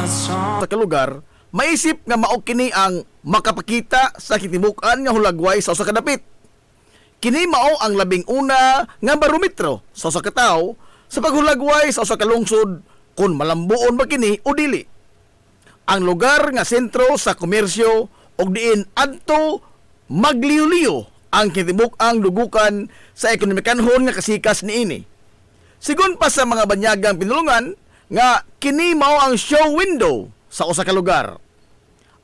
sa kalugar, maisip nga mao kini ang makapakita sa kitibukan nga hulagway sa usa ka dapit. Kini mao ang labing una nga barometro sa usa ka tawo sa paghulagway sa usa ka lungsod kung malambuon ba kini o dili. Ang lugar nga sentro sa komersyo og diin adto magliyo-liyo ang kitibuk-ang dugukan sa ekonomikanhon nga kasikas niini. Sigon pa sa mga banyagang pinulungan nga kini mao ang show window sa usa ka lugar.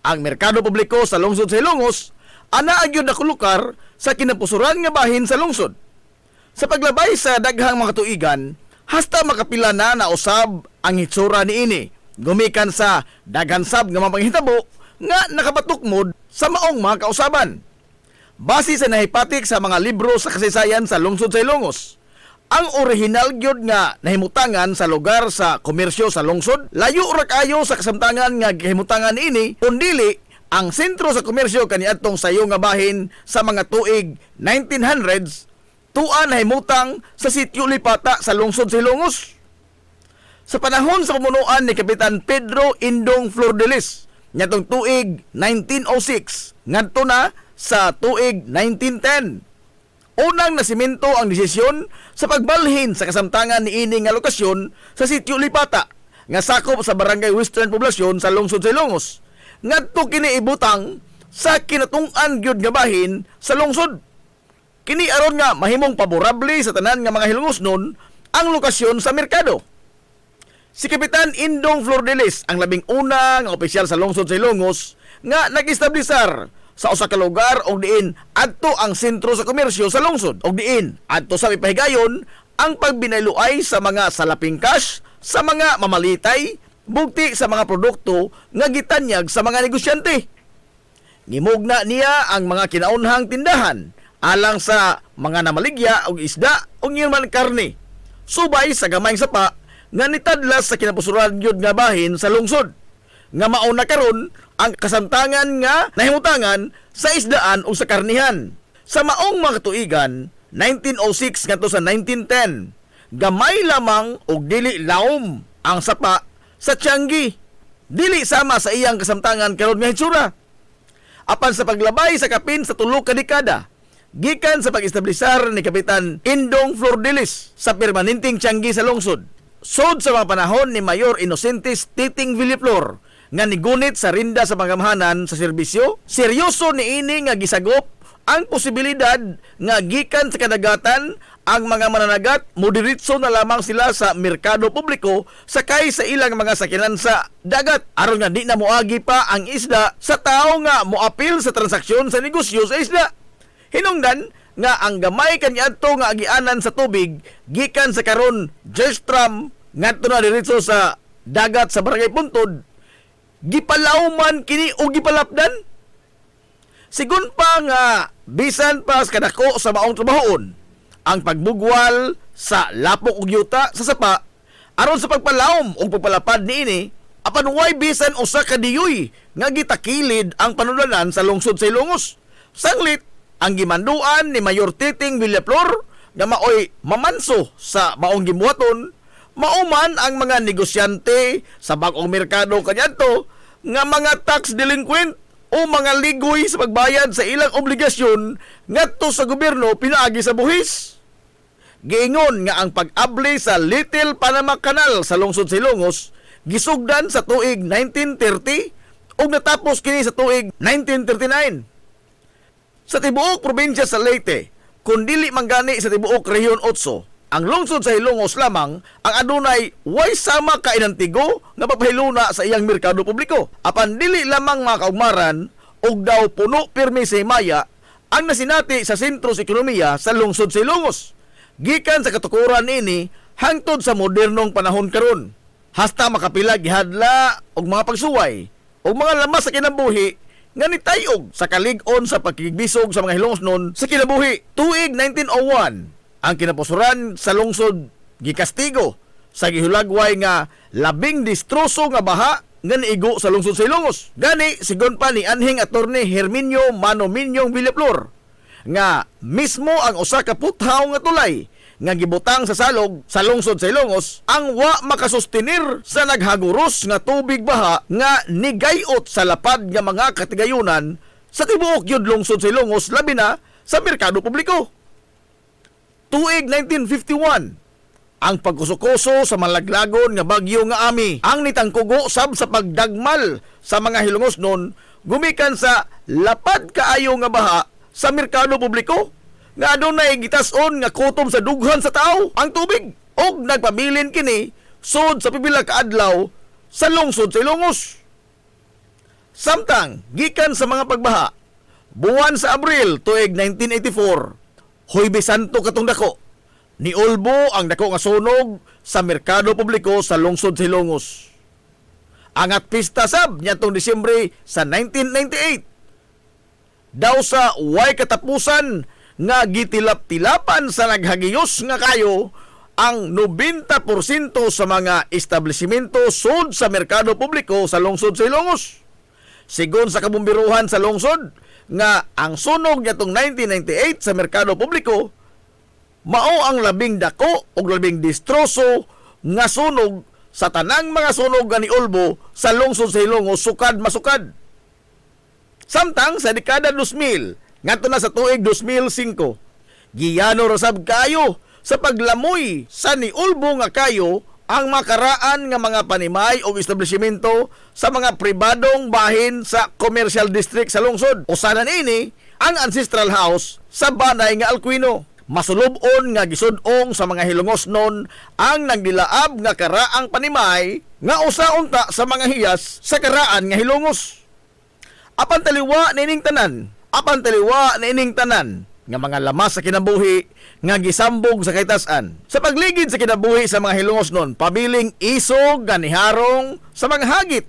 Ang merkado publiko sa lungsod sa Ilongos ana gyud nakulukar sa kinapusuran nga bahin sa lungsod. Sa paglabay sa daghang mga tuigan, hasta makapila na nausab ang hitsura niini. Gumikan sa daghan sab nga mapanghitabo nga nakapatukmod sa maong mga kausaban. Base sa nahipatik sa mga libro sa kasaysayan sa lungsod sa Ilongos, ang orihinal gyud nga nahimutangan sa lugar sa komersyo sa lungsod, layo ra kayo sa kasamtangan nga gihimutangan ini kundili ang sentro sa komersyo kaniadtong sayo nga bahin sa mga tuig 1900s tuan nahimutang sa sitio Lipata sa lungsod sa Ilongos. Sa panahon sa pamunuan ni Kapitan Pedro Indong Flordelis, nyatong tuig 1906 ngadto na sa tuig 1910. Unang nasimento ang desisyon sa pagbalhin sa kasamtangan ni ini nga lokasyon sa sitio Lipata nga sakop sa barangay Western Poblasyon sa lungsod sa Ilongos. Ngadto kini ibutang sa kinatung-an gyud nga bahin sa lungsod. Kini aron nga mahimong paborable sa tanan nga mga Ilongosnon ang lokasyon sa merkado. Si Kapitan Indong Flordelis ang labing una nga opisyal sa lungsod sa Ilongos nga nag-establisar sa usa ka lugar og diin adto ang sentro sa komersyo sa lungsod og diin adto sa mipahigayon ang pagbinayloay sa mga salaping cash sa mga mamalitay bugti sa mga produkto nga gitanyag sa mga negosyante. Nimugna niya ang mga kinaunhang tindahan alang sa mga namaligya og isda og man karne subay sa gamayng sapa nga nitadlas sa kinapusuran gyud nga bahin sa lungsod nga mauna karon ang kasamtangan nga nahimutangan sa isdaan o sa karnihan. Sa maong mga tuigan 1906 ngadto sa 1910 gamay lamang og dili laom ang sapa sa Tianggi, dili sama sa iyang kasamtangan karon nga hitsura. Apan sa paglabay sa kapin sa tulo ka dekada gikan sa pag-establisar ni Kapitan Indong Flordelis sa permanenteng Tianggi sa lungsod, sod sa mga panahon ni Mayor Inocentes Titing Villaflor nga nigunit sa rinda sa pangamahanan sa serbisyo, seryoso niini nga gisagop ang posibilidad nga gikan sa kadagatan ang mga mananagat moderitso na lamang sila sa merkado publiko sakay sa ilang mga sakyanan sa dagat aron nga di na moagi pa ang isda sa tao nga moapil sa transaksyon sa negosyo sa isda. Hinungdan nga ang gamay kaniadto nga agianan sa tubig gikan sa karon Jerstram ngadto na diretso sa dagat sa Barangay Puntod gipalawman kini o gipalapdan. Sigun pa nga bisan pa sa kadako sa maong trabahoon ang pagbugwal sa lapok ug yuta sa sapa aron sa pagpalawom o pagpalapad niini apan way bisan usa ka diyoy nga gitakilid ang panulanan sa lungsod sa Ilongos. Sanglit ang gimanduan ni Mayor Titing Villaflor nga maoy mamanso sa maong gibuhaton, mauman ang mga negosyante sa bag-ong merkado kaniadto nga mga tax delinquent o mga ligoy sa pagbayad sa ilang obligasyon ngadto sa gobyerno pinaagi sa buhis. Giingon nga ang pag-abli sa Little Panama Canal sa lungsod sa Ilongos gisugdan sa tuig 1930 ug natapos kini sa tuig 1939. Sa tibuok probinsya sa Leyte, kung dili manggani sa tibuok Rehiyon 8, ang lungsod sa Ilongos lamang ang adunay way sama ka inantigo nga pagpahiluna sa iyang merkado publiko. Apan dili lamang mga kaugmaran og daw puno pirmi sa himaya ang nasinati sa sentro sa ekonomiya sa lungsod sa Ilongos. Gikan sa katukuran ini hangtod sa modernong panahon karon. Hasta makapila gihadla og mga pagsuway og mga lamas sa kinabuhi nga nitayog sa kalig-on sa pagkigbisog sa mga Ilongosnon sa kinabuhi. Tuig 1901 ang kinapusuran sa lungsod gikastigo sa gihulagway nga labing distroso nga baha nga niigo sa lungsod sa Ilongos. Gani sigon pa ni anhing attorney Herminio Mano Minyong Villaflor nga mismo ang usa ka puthaw nga tulay nga gibutang sa salog sa lungsod sa Ilongos ang wa makasustenir sa naghaguros nga tubig baha nga nigayot sa lapad nga mga katigayunan sa tibuok yun lungsod sa Ilongos, labi na sa merkado publiko. Tuig 1951, ang pagkusukoso sa malaglagon nga bagyo nga Ami ang nitangkugo sab sa pagdagmal sa mga Hilongos nun gumikan sa lapad kaayo nga baha sa merkado publiko nga adunay gitas-on nga kutom sa dughan sa tao ang tubig og nagpabilin kini sud sa pipila ka adlaw sa lungsod sa Ilongos. Samtang gikan sa mga pagbaha buwan sa Abril tuig 1984, Huwebes Santo katong dako, ni Ulbo ang dako nga sunog sa merkado publiko sa lungsod sa Ilongos. Angat pista sab niadtong Disyembre sa 1998. Daw sa way katapusan nga gitilap-tilapan sa naghagiyos nga kayo ang 90% sa mga establishmento sud sa merkado publiko sa lungsod sa Ilongos. Sigon sa kabumbiruhan sa lungsod nga ang sunog niadtong 1998 sa merkado publiko mao ang labing dako o labing distroso nga sunog sa tanang mga sunog ni Ulbo sa lungsod sa Ilongos sukad masukad. Samtang sa dekada 2000 ngadto na sa tuig 2005, giyano rasab kayo sa paglamoy sa ni Ulbo nga kayo ang makaraan nga mga panimay o establishmento sa mga pribadong bahin sa commercial district sa lungsod. Usanan ini ang Ancestral House sa Banay nga Alcuino. Masulubon nga gisudong sa mga Hilongos non ang nagdilaab nga karaang panimay nga usa-unta sa mga hiyas sa karaan nga Hilongos. Apan taliwa na ining tanan nga mga lamas sa kinabuhi nga gisambog sa kaytas-an. Sa pagligid sa kinabuhi sa mga Hilongos non, pabiling isog ganiharong sa mga hagit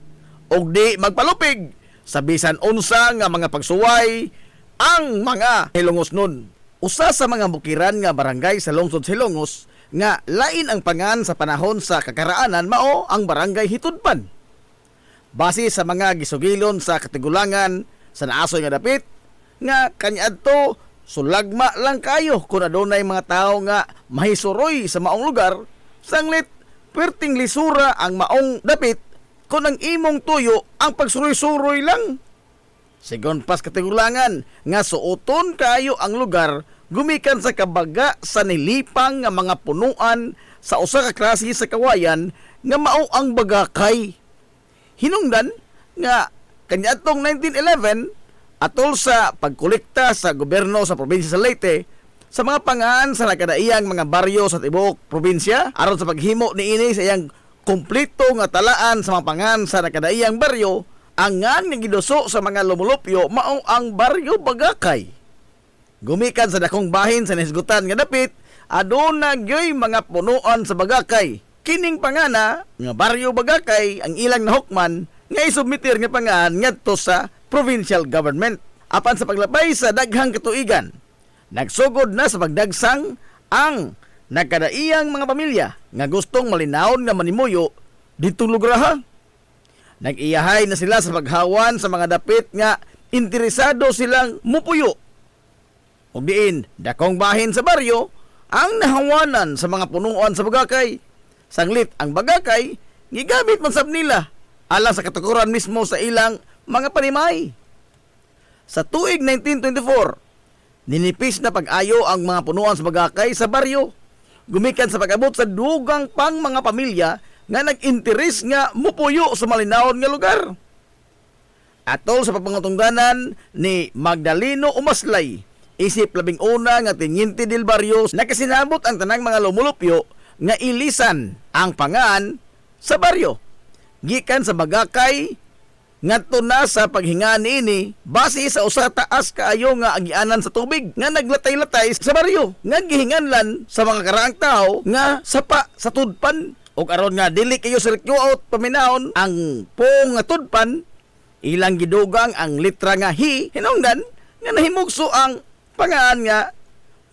og di magpalupig sa bisan unsa nga mga pagsuway ang mga Hilongos non. Usa sa mga bukiran nga barangay sa lungsod sa Ilongos nga lain ang pangan sa panahon sa kakaraanan mao ang barangay Hitudpan. Base sa mga gisugilon sa katigulangan sa naasoy nga dapit nga kaniadto sulagma lang kayo kung adunay mga tao nga mahisuroy sa maong lugar, sanglit perting lisura ang maong dapit kung ang imong tuyo ang pagsuroy-suroy lang. Sigon pas katigulangan nga suoton kayo ang lugar gumikan sa kabaga sa nilipang nga mga punuan sa usa ka klase sa kawayan nga mao ang bagakay. Hinungdan nga kaniadtong 1911 atol sa pagkolekta sa gobyerno sa probinsya sa Leyte sa mga pangan sa nakadaiyang mga baryo sa tibuok probinsya aron sa paghimo niini sa iyang kompleto nga talaan sa mga pangan sa nakadaiyang baryo. Ang nga giduso sa mga lumulupyo mao ang baryo Bagakay. Gumikan sa dakong bahin sa nisgutan nga dapit aduna gyoy mga punuan sa Bagakay. Kining pangana nga baryo Bagakay ang ilang nahukman nga isubmitir nga pangan ngadto sa provincial government. Apan sa paglabay sa daghang katuigan, nagsugod na sa pagdagsang ang nagkadaiyang mga pamilya nga gustong malinawon nga manimuyo ditong lugraha. Nag-iyahay na sila sa paghawan sa mga dapit nga interesado silang mupuyo. Ug diin, dakong bahin sa baryo ang nahawanan sa mga punuan sa Bagakay. Sanglit ang Bagakay gigamit man sab nila alang sa katukuran mismo sa ilang mga panimay. Sa tuig 1924, ninipis na pag-ayo ang mga punuan sa Bagakay sa baryo. Gumikan sa pag-abot sa dugang pang mga pamilya nga nag-interes nga mupuyo sa malinawon nga lugar. Atol sa pagpangutungdanan ni Magdaleno Umaslay, isip 11 nga Teniente del Barrio, nakasinabot ang tanang mga lumulupyo nga ilisan ang pangan sa baryo. Gikan sa Bagakay ngadto na sa paghinga niini base sa usa taas kaayo nga agianan sa tubig nga naglatay-latay sa baryo nga gihinganlan sa mga karaang tao nga sapa sa tudpan. O aron nga dili kayo sirkyuot paminahon ang pong nga tudpan, ilang gidugang ang litra nga hi, hinungdan nga nahimugso ang pangaan nga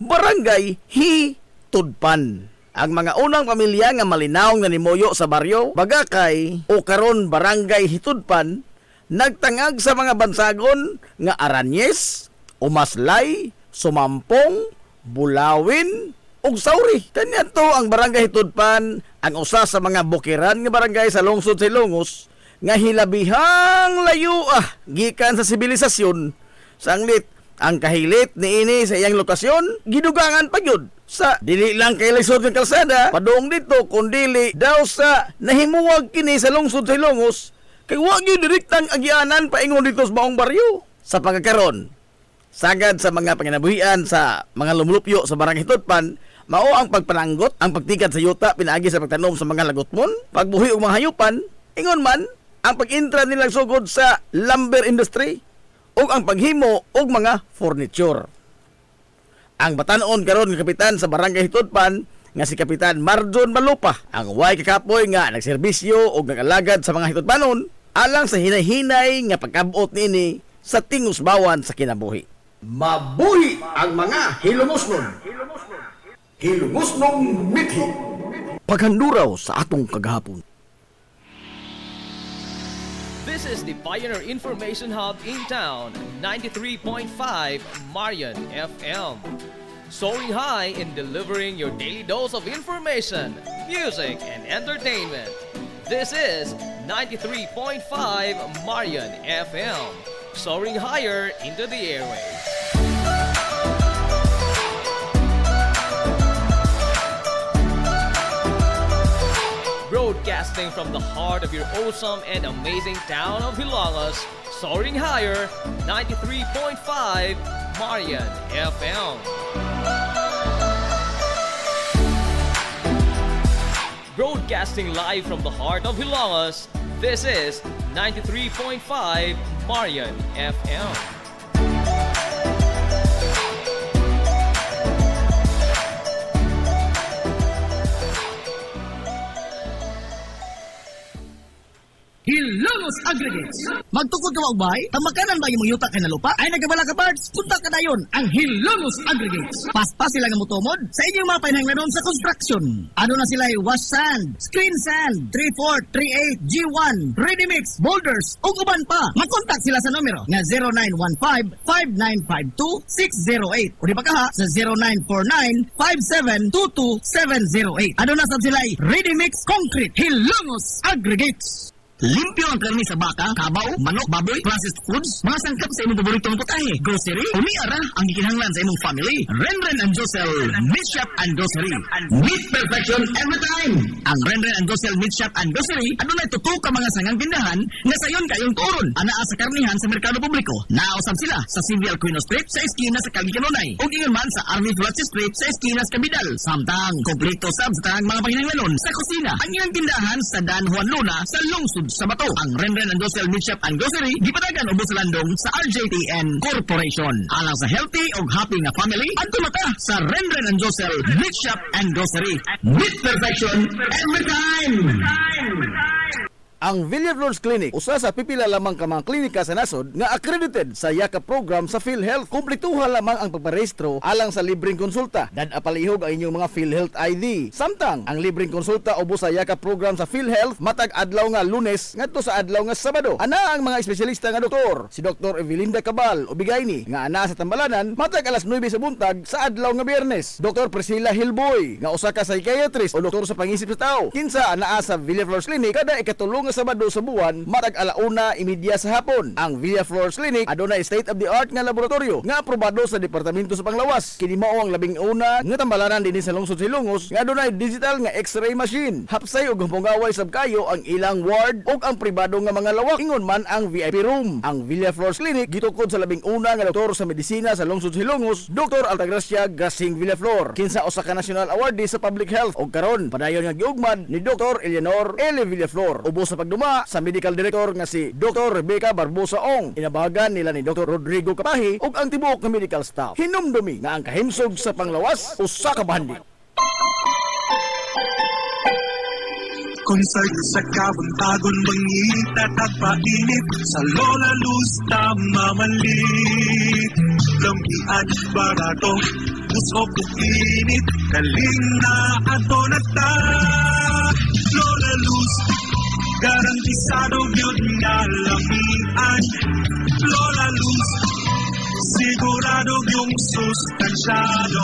barangay Hitudpan. Ang mga unang pamilya nga malinawong nga nimuyo sa baryo Bagakay o karon barangay Hitudpan nagtangag sa mga bansagon nga Aranyes, Umaslay, Sumampong, Bulawin, ug sauri. Kanyanto ang barangay Tudpan ang usa sa mga bukiran nga barangay sa lungsod sa Ilongos nga hilabihang layo gikan sa sibilisasyon. Sanglit ang kahilit niini sa iyang lokasyon gidugangan pa gyud sa dili lang kay lisod ng kalsada padung dito kundili daw sa nahimuwag kini sa lungsod sa Ilongos kay wa gyud direktang agyanan paingon dito sa maong baryo. Sa pagkakaron sagad sa mga panginabuhian sa mga lumulupyo sa barangay Tudpan mao ang pagpananggot, ang pagtikad sa yuta pinaagi sa pagtanom sa mga lagotmon, pagbuhi og mga hayupan, ingon man ang pag-intra nilang sugod sa lumber industry ug ang paghimo og mga furniture. Ang batan-on karon nga kapitan sa barangay Tudpan nga si Kapitan Marjon Malupa ang way kakapoy nga nagserbisyo ug nagalagad sa mga Hitudpanon alang sa hinay-hinay nga pagkabot niini sa tingusbawan sa kinabuhi. Mabuhi ang mga hilumosnon. Hilumosnong mithi. Paghanduraw sa atong kagahapon. This is the Pioneer Information Hub in town, 93.5 Marian FM. Soaring high in delivering your daily dose of information, music, and entertainment. This is 93.5 Marian FM. Soaring higher into the airwaves. Broadcasting from the heart of your awesome and amazing town of Hilangas, soaring higher, 93.5 Marian FM. Broadcasting live from the heart of Hilangas, this is 93.5 Marian FM. Hilongos Aggregates. Magtukod ka ba, tamakanan ba yung yuta kay na lupa? Ay nagabala ka parts, punta ka dayon. Ang Hilongos Aggregates. Paspas sila nga motomod sa inyong mga pinahanglanon sa construction. Ano na sila wash sand, screen sand, 3-4, 3-8, G1, ready mix, boulders, o uban pa. Mag-contact sila sa numero na 0915-5952-608 o di ba ka ha sa 0949-5722-708. Ano na sab sila ready mix concrete Hilongos Aggregates. Limpyo ang karni sa baka, kabaw, manok, baboy, processed foods, mga sangkap sa imong paboritong putahe, grocery, umiara ang gikinahanglan sa imong family. Renren and Josel Meat Shop and Grocery. Meat perfection every time. Ang Renren and Josel Meat Shop and Grocery, ano na ituto ka mga sangang tindahan nga sayon kayong turon. Anaa sa karnihan sa merkado publiko. Naosab sila sa Civil Quino Street sa eskina sa Calgicanonay. O ingon man sa Army Flats Street sa eskina sa Cabidal. Samtang, kompleto sab sa tanang mga panginahanglanon sa kusina. Ang ilang tindahan sa Dan Juan Luna sa Lungsod sa Bato. Ang Renren and Josel Meat Shop and Grocery gipadagan ubos sa landong sa RJTN Corporation. Alang sa healthy o happy na family, adto mata sa Renren and Josel Meat Shop and Grocery. Meat perfection every time. Ang Villaflores Clinic, usa sa pipila lamang ka mga klinika sa nasod nga accredited sa YACA program sa PhilHealth. Kumpletuha lamang ang pagparehistro alang sa libreng konsulta. Dad-apalihog ang inyong mga PhilHealth ID. Samtang ang libreng konsulta ubos sa YACA program sa PhilHealth matag adlaw nga Lunes ngadto sa adlaw nga Sabado. Ana ang mga espesyalista nga doktor, si Dr. Evelinda Cabal Ubigayni nga ana sa Tambalanan matag alas 9 sa buntag sa adlaw nga Biyernes. Dr. Priscilla Hilboy nga usa ka psychiatrist o doktor sa pangisip sa tao. Kinsa anaa sa Villaflores Clinic kada ikatulong nga Sabado sa buwan matag alauna imidya sa hapon. Ang Villaflores Clinic adunay state of the art nga laboratorio nga aprobado sa Departamento sa Panglawas. Kini mao ang labing una nga tambalanan dinhi sa lungsod sa Ilongos nga adunay digital nga X-ray machine. Hapsay og humpungaway sab kayo ang ilang ward ug ang pribado nga mga lawak. Ingon man ang VIP room. Ang Villaflores Clinic gitukod sa labing una nga doktor sa medisina sa lungsod sa Ilongos, Dr. Altagracia Gasing Villaflor. Kinsa usa ka national awardee sa public health ug karon padayon nga giugmad ni Dr. Eleanor L. Villaflor. Ubos sa pagduma sa medical director nga si Dr. Rebecca Barbosa Ong. Inabagan nila ni Dr. Rodrigo Kapahi ug ang tibuok nga medical staff. Hinumdumi nga ang kahimsog sa Panglawas usa ka bahandi. Concert sa kabuntagon mangita tagpainit sa Lola Luz tamamalit lampian barato usok init kaling na ato na ta Lola Luz garantisado yun nga lamian Lola Luz Sigurado yung sustansyado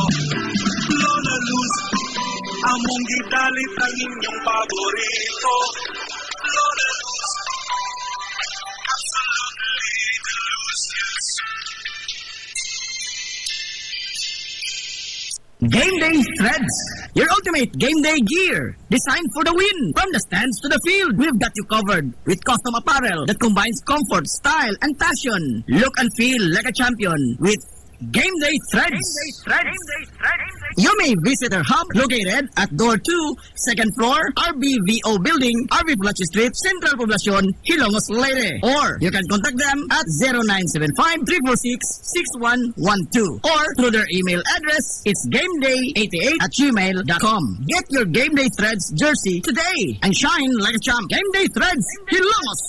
Lola Luz, among gidalit ang inyong paborito Lola Luz, absolutely delicious. Game Day Threads, your ultimate game day gear, designed for the win. From the stands to the field, we've got you covered with custom apparel that combines comfort, style, and passion. Look and feel like a champion with Game Day Threads. You may visit our hub located at Door 2, second floor, RBVO Building, RB Flache Street, Central Poblacion, Hilongos, Leyte. Or you can contact them at 0975-346-6112 or through their email address, it's gameday88@gmail.com. Get your Game Day Threads jersey today and shine like a champ. Game Day Threads, Hilongos!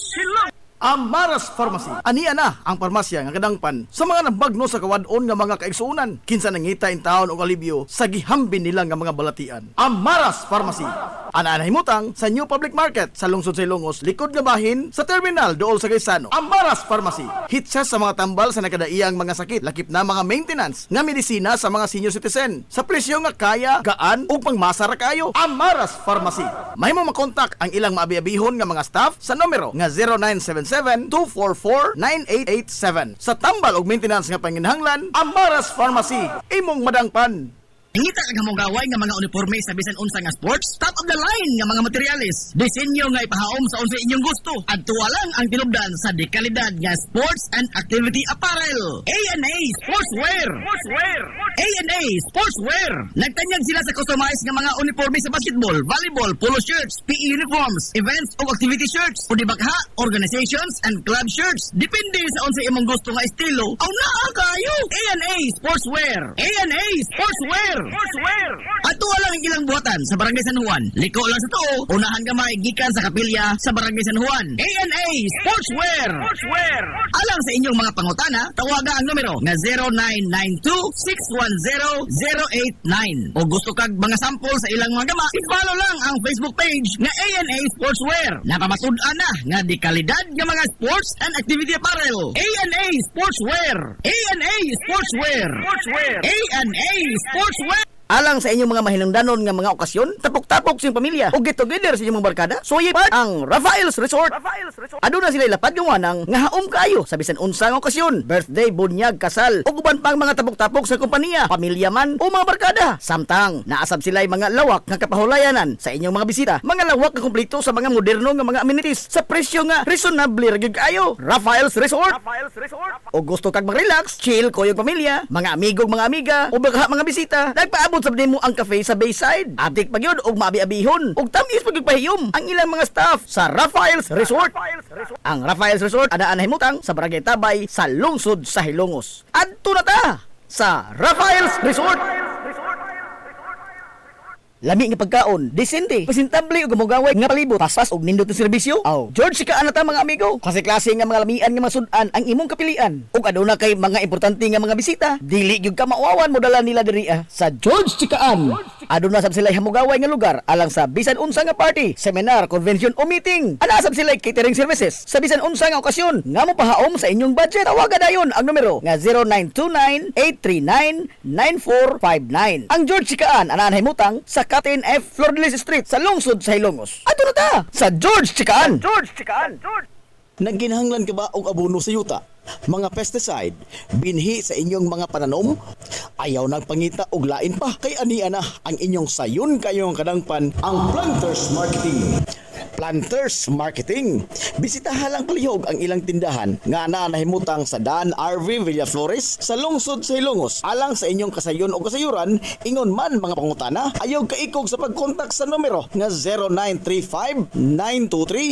Amaras Pharmacy. Aniya na ang parmasya nga kadangpan sa mga nabagno sa kawadon nga mga kaigsuunan. Kinsa nangita in taon og alibyo sa gihambin nila nga mga balatian. Amaras Pharmacy. Ana himutang sa New Public Market sa lungsod sa Ilongos, likod nga bahin sa terminal dool sa Gaisano. Amaras Pharmacy. Hitsa sa mga tambal sa nakadaiyang mga sakit, lakip na mga maintenance nga medisina sa mga senior citizen. Sa presyo nga kaya, gaan ug pangmasara kayo. Amaras Pharmacy. Mahimo makontak ang ilang maabi-abihon nga mga staff sa numero nga 0977-244-9887. Sa tambal og maintenance nga panginhanglan, Amaras Pharmacy. Imong madangpan. Ngita kag hamong gaway nga mga uniforme sa bisan unsa nga sports, top of the line nga mga materyales. Disenyo nga ipahaom sa unsa inyong gusto. Adtuwa lang ang tinubdan sa dekalidad nga sports and activity apparel. A&A Sportswear. A&A Sportswear. Nagtanyag sila sa customized nga mga uniforme sa basketball, volleyball, polo shirts, PE uniforms, events o activity shirts, o dibagha, organizations and club shirts. Depende sa unsa imong gusto nga estilo. Aw naa kayo. A&A Sportswear. A&A Sportswear. Ato lang ang ilang buhatan sa Barangay San Juan. Liko lang sa to. Unahan gamay gikan sa kapilya sa Barangay San Juan. A&A Sportswear. Alang sa inyong mga pangutana, tawaga ang numero nga 0992-610-089. O gusto kag mga sample sa ilang mga gama, i-follow lang ang Facebook page nga A&A Sportswear. Napamasud-an na nga di kalidad nga mga sports and activity apparel. A&A Sportswear. A&A Sportswear. A&A Sportswear. Alang sa inyong mga mahinungdanon nga mga okasyon, tapok-tapok sa inyong pamilya o get together sa inyong mga barkada, suyi part ang Rafael's Resort. Aduna sila ilapad nga wanang nga haom kayo sa bisan unsa nga okasyon, birthday, bunyag, kasal, o uban pang mga tapok-tapok sa kompanya, pamilya man o mga barkada. Samtang naasab sila mga lawak nga kapahulayanan sa inyong mga bisita, mga lawak nga kumpleto sa mga moderno nga mga amenities sa presyo nga reasonable ra gyud kayo. Rafael's Resort. O gusto kag mag-relax, chill ko yung pamilya, mga amigog, mga amiga, o baka mga bisita, nagpaabot sa mo ang cafe sa Bayside. Abdik pa yun og maabi-abihon. Og tamis pagpahiyom ang ilang mga staff sa Rafael's Resort. Ang Rafael's Resort ana himutang sa Barangay Tabay sa lungsod sa Hilongos. Adto na ta sa Rafael's Resort. Lami nga pagkaon, desente, presentable ug gamugaway nga palibot, paspas og nindot nga serbisyo. Aw, George sika ana ta mga amigo. Klase-klase nga mga lamian nga masud-an ang imong kapilian. Ug aduna kay mga importante nga mga bisita, dili gyud ka mauawan mo dala nila diri sa George Chikaan. Aduna sab sila hamugaway nga lugar alang sa bisan unsa nga party, seminar, convention o meeting. Ana sab sila catering services sa bisan unsa nga okasyon nga mopahaom sa inyong budget. Tawagan dayon ang numero nga 0929-839-9459. Ang George Chikaan ana himutang sa Captain F. Flordelis Street sa lungsod sa Hilongos. Ato na ta sa George Chikaan. Nagginahanglan ka ba og abono sa yuta? Mga pesticide, binhi sa inyong mga pananom? Ayaw nagpangita og lain pa kay aniya na ang inyong sayon kayong kadangpan ang Planters Marketing. Planters Marketing. Bisitahan lang palihog ang ilang tindahan nga nahimutang sa Dan RV Villaflores sa lungsod sa Hilongos. Alang sa inyong kasayon o kasayuran, ingon man mga pangutana, ayaw kaikog sa pagkontak sa numero nga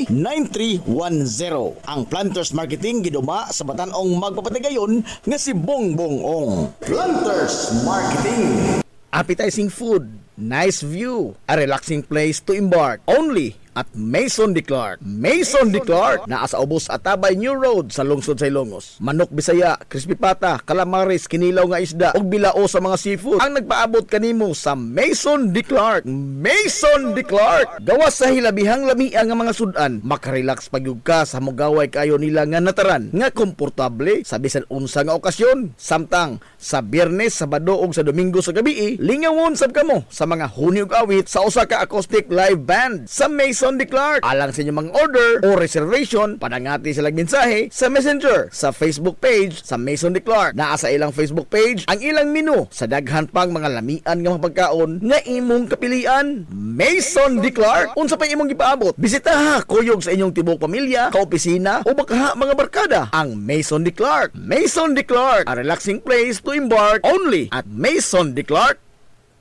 0935-923-9310. Ang Planters Marketing giduma sa Batanong magpapatigayon nga si Bongbong Ong. Planters Marketing. Appetizing food, nice view, a relaxing place to embark. Only at Mason de Clark. Mason de Clark naa sa ubos Atabay New Road sa lungsod sa Ilongos. Manok Bisaya, crispy pata, calamares, kinilaw nga isda ug bilao sa mga seafood ang nagpaabot kanimo sa Mason de Clark. Mason de Clark gawas sa hilabihang lamia nga mga sudan, makarelax pagyud ka sa mogaway kayo nila nga nataran nga komportable sa bisan unsa nga okasyon. Samtang sa Biyernes, Sabado ug sa Domingo sa gabi, lingawon sab kamo sa mga huni ug awit sa usa ka acoustic live band sa Mason de Clark. Alang sa inyong mga order o reservation, padangati silang mensahe sa Messenger sa Facebook page sa Mason de Clark. Naa sa ilang Facebook page ang ilang menu sa daghan pang mga lamian nga mga pagkaon nga imong kapilian. Mason de Clark, unsa pa imong gipaabot? Bisitaha kuyog sa inyong tibok pamilya, kaopisina o baka mga barkada ang Mason de Clark. Mason de Clark, a relaxing place to embark only at Mason de Clark.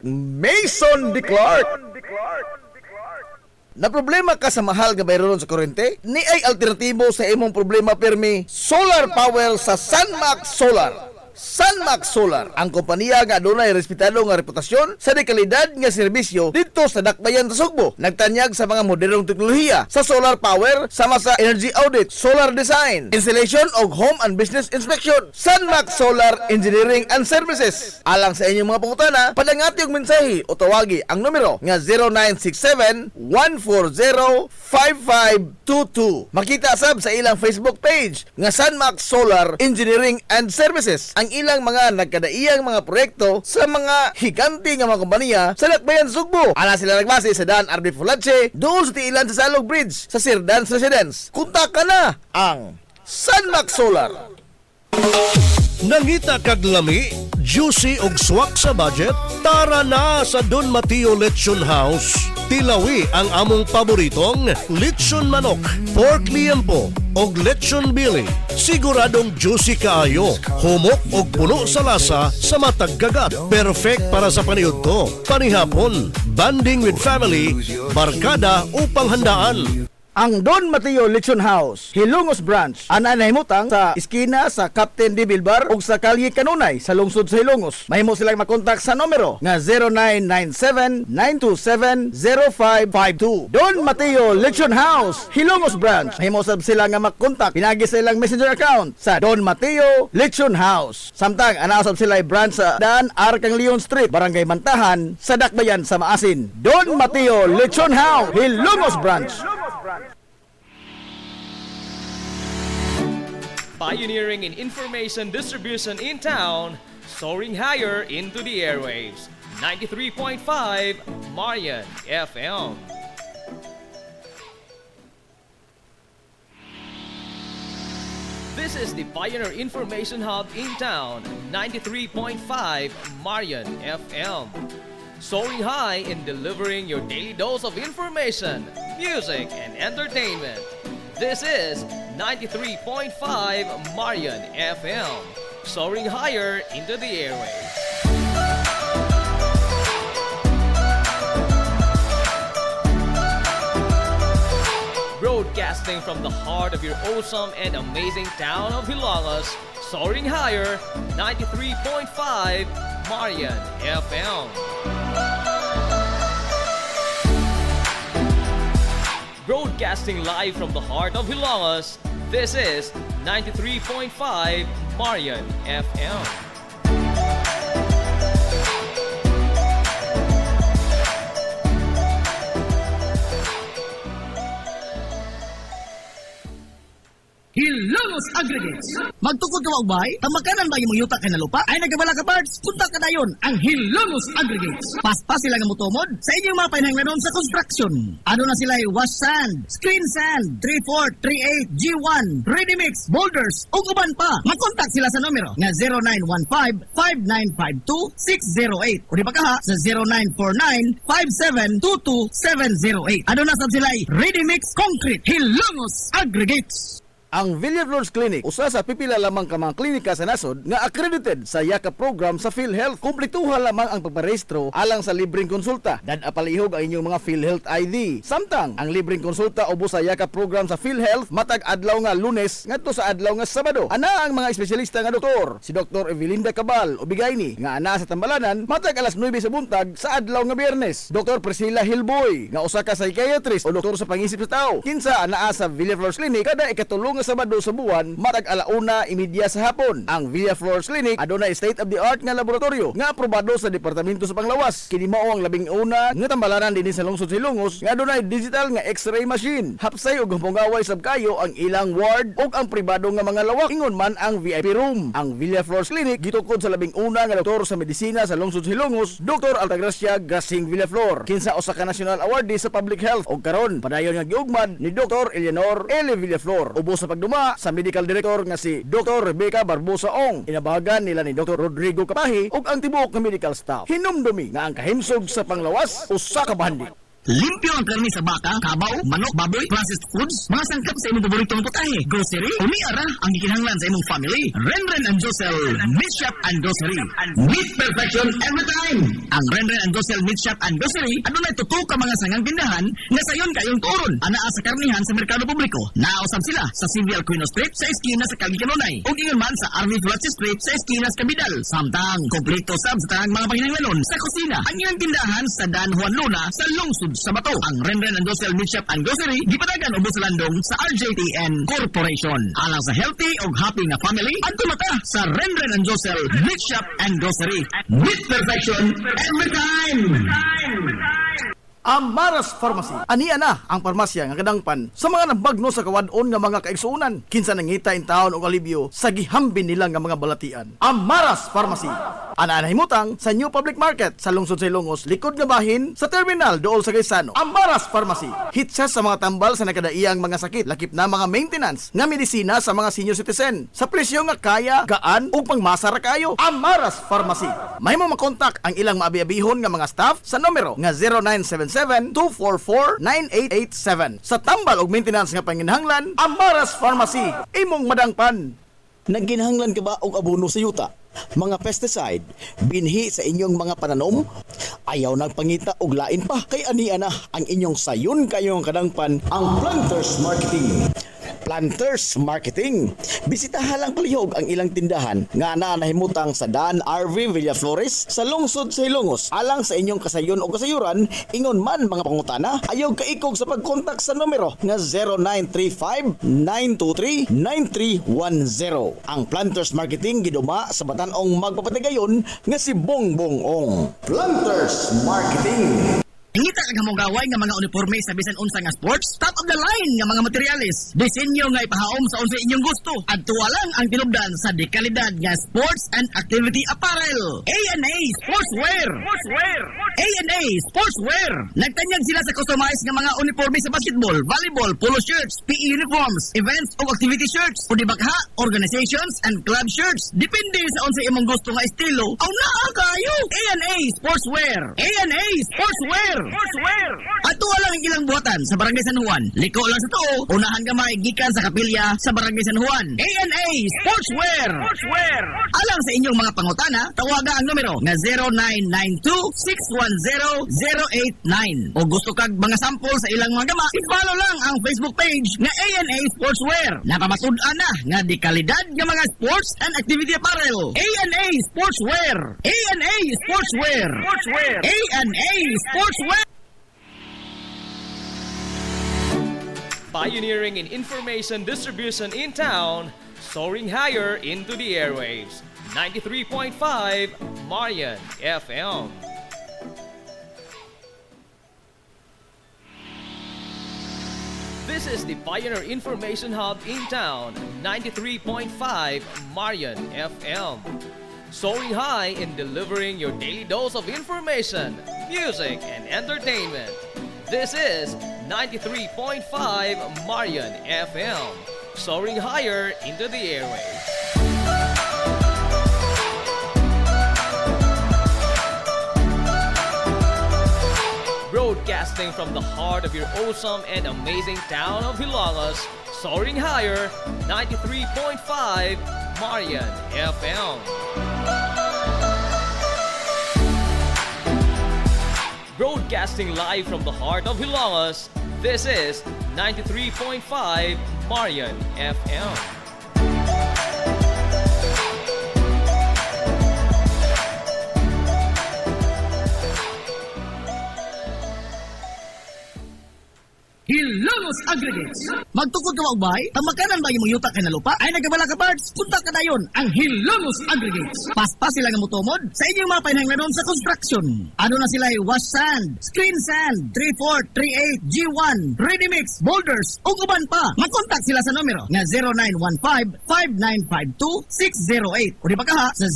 Mason de Clark. Na problema ka sa mahal nga bayron sa kuryente? Ni ay alternatibo sa imong problema permi, solar power sa Sunmax Solar. Sunmax Solar, ang kompanya nga adunay respetado nga reputasyon sa dekalidad nga serbisyo dito sa Dakbayan sa Sugbo. Nagtanyag sa mga modernong teknolohiya sa solar power sama sa energy audit, solar design, installation og home and business inspection. Sunmax Solar Engineering and Services. Alang sa inyong mga pangutana, padangati og mensahe o tawagi ang numero nga 0967-140-5522. Makita sab sa ilang Facebook page nga Sunmax Solar Engineering and Services ang ilang mga nagkadaiyang mga proyekto sa mga higanti nga mga kompanya sa Dakbayan Sugbo. Ana sila nagbase sa Dan Arbe Fulache, doon sa tiilan sa Salog Bridge sa Sirdans Residence. Kunta ka na ang Sunmax Solar. Nangita kag lami, juicy ug swak sa budget? Tara na sa Don Mateo Lechon House. Tilawi ang among paboritong lechon manok, pork liempo og lechon bili. Siguradong juicy kaayo, humok og puno sa lasa sa matag kagat. Perfect para sa paniudto, panihapon, banding with family, barkada o panghandaan. Ang Don Mateo Lechon House, Hilongos Branch, ana nahimutang sa iskina sa Captain D. Bilbar ug sa Kalye Kanunay sa lungsod sa Hilongos. Mahimo silang makontak sa numero nga 0997-927-0552. Don Mateo Lechon House, Hilongos Branch. Mahimo sab sila nga makontak pinagi sa ilang messenger account sa Don Mateo Lechon House. Samtang ana sab sila branch sa Dan Arkang Leon Street, Barangay Mantahan sa Dakbayan sa Maasin. Don Mateo Lechon House, Hilongos Branch. Pioneering in information distribution in town, soaring higher into the airwaves. 93.5 Marian FM. This is the Pioneer Information Hub in town, 93.5 Marian FM. Soaring high in delivering your daily dose of information, music, and entertainment. This is 93.5 Marian FM, soaring higher into the airwaves. Broadcasting from the heart of your awesome and amazing town of Hilangas, soaring higher, 93.5 Marian FM. Broadcasting live from the heart of Hilangas, this is 93.5 Marian FM. Hilongos Aggregates. Magtukod ka wagbay, tamakanan ba yung yuta kay na lupa? Ay nagabala ka parts, punta ka dayon. Ang Hilongos Aggregates. Paspas sila nga mutumod sa inyong mga pinanglanon sa construction. Ano na sila wash sand, screen sand, 3-4, 3-8, G1, ready mix, boulders, ug uban pa. Makontak sila sa numero nga 0915-5952-608 o di ba kaha sa 0949-5722-708. Ano na sab sila ready mix concrete Hilongos Aggregates. Ang Villaflores Clinic usa sa pipila lamang ka mga klinika sa nasod nga accredited sa YAKA program sa PhilHealth. Kumpletuha lamang ang pagparehistro alang sa libreng konsulta. Dad apalihog ang inyong mga PhilHealth ID. Samtang ang libreng konsulta ubos sa YAKA program sa PhilHealth matag adlaw nga Lunes ngadto sa adlaw nga Sabado. Ana ang mga espesyalista nga doktor, si Dr. Evelinda Cabal Ubigayni nga ana sa Tambalanan matag alas 9 sa buntag sa adlaw nga Biyernes. Dr. Priscilla Hilboy nga usa ka psychiatrist o doktor sa pangisip sa tao. Kinsa anaa sa Villaflores Clinic kada ikatulong nga Sabado sa buwan matag alauna imidya sa hapon. Ang Villaflores Clinic adunay state of the art nga laboratorio nga aprobado sa Departamento sa Panglawas. Kini mao ang labing una nga tambalanan dinhi sa lungsod Silongos nga adunay digital nga X-ray machine. Hapsay ug humpungaway sab kayo ang ilang ward ug ang pribado nga mga lawak ingon man ang VIP room. Ang Villaflores Clinic gitukod sa labing una nga doktor sa medisina sa lungsod Silongos, Dr. Altagracia Gasing Villaflor. Kinsa usa ka national awardee sa public health ug karon padayon nga giugmad ni Dr. Eleanor L. Villaflor. Ubos sa pagduma sa medical director nga si Dr. Rebecca Barbosa Ong. Inabagan nila ni Dr. Rodrigo Kapahi ug ang tibuok nga medical staff. Hinumdumi nga ang kahimsog sa Panglawas usa ka bahandi. Limpyo ang karni sa baka, kabaw, manok, baboy, processed foods, mga sangkap sa imong paboritong putahe, grocery, umiara ang gikinahanglan sa imong family. Renren and Josel Meat Shop and Grocery. Meat perfection every time. Ang Renren and Josel Meat Shop and Grocery adunay tutok ka mga sangang tindahan nga sayon kayong turon. Anaa sa karnihan sa merkado publiko. Naosab sila sa Civil Quino Street sa eskina sa Kalgikanonay. Ug ingon man sa Army Flatsi Street sa eskina sa Kabidal. Samtang kompleto sab sa tanang mga panginahanglanon sa kusina. Ang ilang tindahan sa Dan Juan Luna sa lungsod sa Bato. Ang Renren and Josel Meat Shop and Grocery gipadagan ubos sa landong sa RJTN Corporation. Alang sa healthy ug happy nga family, adto na ka sa Renren and Josel Meat Shop and Grocery. Meat perfection every time. Amaras Pharmacy. Ania na ang parmasya nga kadangpan sa mga nabagno sa kawadon nga mga kaigsuonan. Kinsa nangita in taon og alibyo sa gihambin nila nga mga balatian. Amaras Pharmacy. Ana himutang sa New Public Market sa lungsod sa Ilongos, likod nga bahin sa terminal dool sa Gaisano. Amaras Pharmacy. Hitsa sa mga tambal sa nakadaiyang mga sakit, lakip na mga maintenance nga medisina sa mga senior citizen. Sa presyo nga kaya, gaan ug pangmasara kayo. Amaras Pharmacy. May mo makontak ang ilang maabi-abihon nga mga staff sa numero nga 0977-244-9887. Sa tambal ug maintenance nga panginahanglan, Amaras Pharmacy. Imong madangpan. Nagginahanglan ka ba og abono sa yuta? Mga pesticide, binhi sa inyong mga pananom? Ayaw nagpangita og lain pa kay ania na ang inyong sayon kayong kadangpan ang Planters Marketing. Planters Marketing. Bisitahan lang palihog ang ilang tindahan nga nahimutang sa Dan RV Villaflores sa lungsod sa Ilongos. Alang sa inyong kasayon o kasayuran, ingon man mga pangutana, ayaw kaikog sa pagkontak sa numero nga 0935-923-9310. Ang Planters Marketing giduma sa Batanong magpapatigayon nga si Bongbong Ong. Planters Marketing. Ingita kag hamugaway nga mga uniforme sa bisan unsa nga sports, top of the line nga mga materials. Disenyo nga ipahaom sa unsa inyong gusto. Adtuwa lang ang tinubdan sa dekalidad nga sports and activity apparel. A&A Sportswear. A&A Sportswear. Nagtanyag sila sa customized nga mga uniforme sa basketball, volleyball, polo shirts, PE uniforms, events ug activity shirts, pudi bagha, organizations and club shirts. Depende sa unsa imong gusto nga estilo. Aw naa kayo. A&A Sportswear. A&A Sportswear. Ato lang ang ilang buhatan sa Barangay San Juan. Liko lang sa to. Unahan gamay gikan sa kapilya sa Barangay San Juan. A&A Sportswear. Alang sa inyong mga pangutana, tawaga ang numero nga 0992-610-089. O gusto kag mga sample sa ilang mga gama, i-follow lang ang Facebook page nga A&A Sportswear. Napamatud-an na nga di kalidad nga mga sports and activity apparel. A&A Sportswear. A&A Sportswear. A&A Sportswear. Pioneering in information distribution in town, soaring higher into the airwaves. 93.5 Marian FM. This is the Pioneer Information Hub in town, 93.5 Marian FM. Soaring high in delivering your daily dose of information, music, and entertainment. This is 93.5 Marian FM, soaring higher into the airwaves. Broadcasting from the heart of your awesome and amazing town of Hilangas, Soaring higher, 93.5 Marian FM. Broadcasting live from the heart of Hilangas, this is 93.5 Marian FM. Hilongos Aggregates. Magtukod ka magbay, tamakanan ba yung yuta kay na lupa? Ay nagkabala ka parts, punta ka dayon. Ang Hilongos Aggregates. Paspas sila nga mutumod sa inyong mga pahinanglanon sa construction. Ano na sila wash sand, screen sand, 3-4, 3-8, G1, ready mix, boulders, ug uban pa. Mag-contact sila sa numero nga 0915-5952-608 o di ba ka ha sa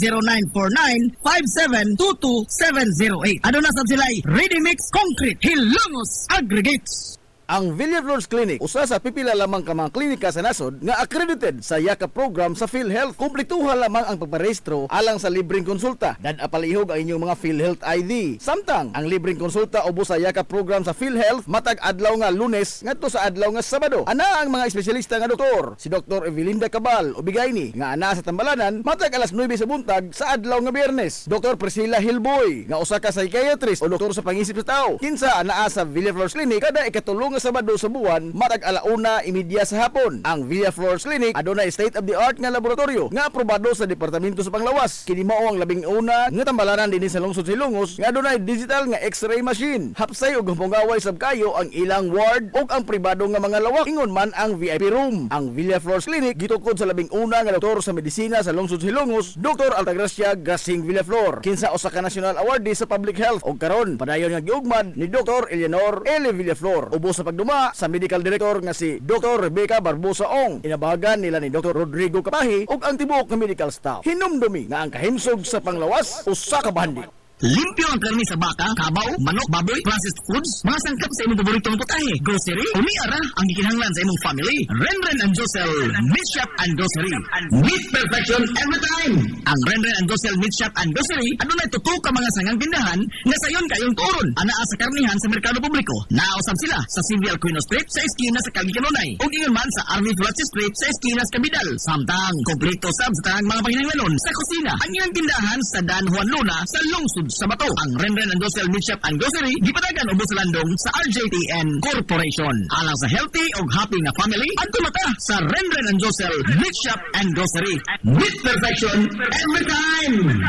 0949-5722-708. Ano na sab sila ready mix concrete Hilongos Aggregates. Ang Villaflores Clinic, usa sa pipila lamang ka mga klinika sa nasod nga accredited sa YAKA program sa PhilHealth. Kumpletuha lamang ang pagparehistro alang sa libreng konsulta. Dad-apalihog ang inyong mga PhilHealth ID. Samtang ang libreng konsulta ubos sa YAKA program sa PhilHealth matag adlaw nga Lunes ngadto sa adlaw nga Sabado. Ana ang mga espesyalista nga doktor, si Dr. Evelinda Cabal Ubigayni nga ana sa Tambalanan matag alas 9 sa buntag sa adlaw nga Biyernes. Dr. Priscilla Hilboy nga usa ka psychiatrist o doktor sa pangisip sa tao. Kinsa anaa sa Villaflores Clinic kada ikatulong Sabado sa buwan matag alauna imidya sa hapon. Ang Villaflores Clinic adunay state-of-the-art nga laboratorio nga aprobado sa Departamento sa Panglawas. Kini mao ang labing una nga tambalanan dinhi sa lungsod Hilongos nga adunay digital nga X-ray machine. Hapsay ug humpungaway sab kayo ang ilang ward ug ang pribado nga mga lawak ingon man ang VIP room. Ang Villaflores Clinic gitukod sa labing una nga doktor sa medisina sa lungsod Hilongos, Dr. Altagracia Gasing Villaflor. Kinsa usa ka national awardee sa public health ug karon padayon nga giugmad ni Dr. Eleanor L. Villaflor. Ubos sa pagduma sa medical director nga si Dr. Rebecca Barbosa Ong. Inabahagan nila ni Dr. Rodrigo Kapahi ug ang tibuok nga medical staff. Hinumdumi nga ang kahimsog sa panglawas usa ka bahandi. Limpyo ang karni sa baka, kabaw, manok, baboy, processed foods, mga sangkap sa imong paboritong putahe, grocery, umiara ang gikinahanglan sa imong family. Renren and Josel Meat Shop and Grocery. Meat perfection every time. Ang Renren and Josel Meat Shop and Grocery adunay tutok ka mga sangang tindahan nga sayon kayong turon. Anaa sa karnihan sa merkado publiko. Naosab sila sa Civil Aquino Street sa eskina sa Kagikanonay. Ug ingon man sa RV Flatsi Street sa eskina sa Kabidal. Samtang kompleto sab sa tanang mga panginahanglanon sa kusina. Ang ilang tindahan sa Dan Juan Luna sa lungsod sa Bato. Ang Renren and Josel Meat Shop and Grocery gipadagan ubos sa landong sa RJTN Corporation. Alang sa healthy ug happy nga family, adto mata sa Renren and Josel Meat Shop and Grocery. Meat perfection every time.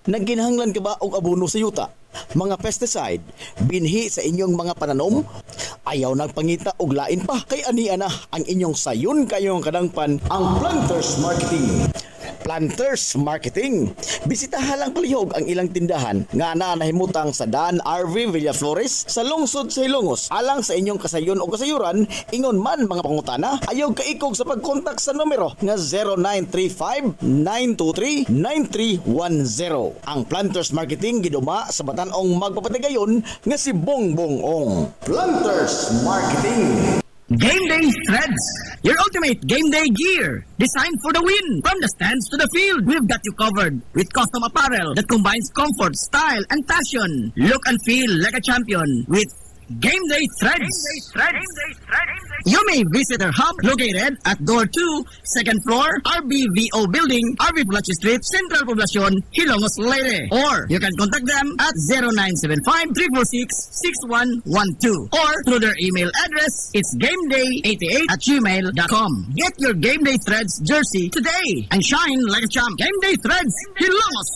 Nagginahanglan ka ba og abono sa yuta? Mga pesticide, binhi sa inyong mga pananom? Ayaw nagpangita og lain pa kay ania na ang inyong sayon kayong kadangpan ang Planters Marketing. Planters Marketing. Bisitahan lang palihog ang ilang tindahan nga nahimutang sa Dan RV Villaflores sa lungsod sa Hilongos. Alang sa inyong kasayon o kasayuran, ingon man mga pangutana, ayaw kaikog sa pagkontak sa numero nga 0935-923-9310. Ang Planters Marketing giduma sa Batan-ong magpapatigayon nga si Bongbong Ong. Planters Marketing. Game Day Threads, your ultimate game day gear, designed for the win. From the stands to the field, we've got you covered with custom apparel that combines comfort, style, and passion. Look and feel like a champion with Game Day Threads. You may visit our hub located at Door 2, second floor, RBVO Building, RV Flatsi Street, Central Poblacion, Hilongos, Leyte. Or you can contact them at 0975-346-6112 or through their email address, it's gameday88@gmail.com. Get your Game Day Threads jersey today and shine like a champ. Game Day Threads, Hilongos.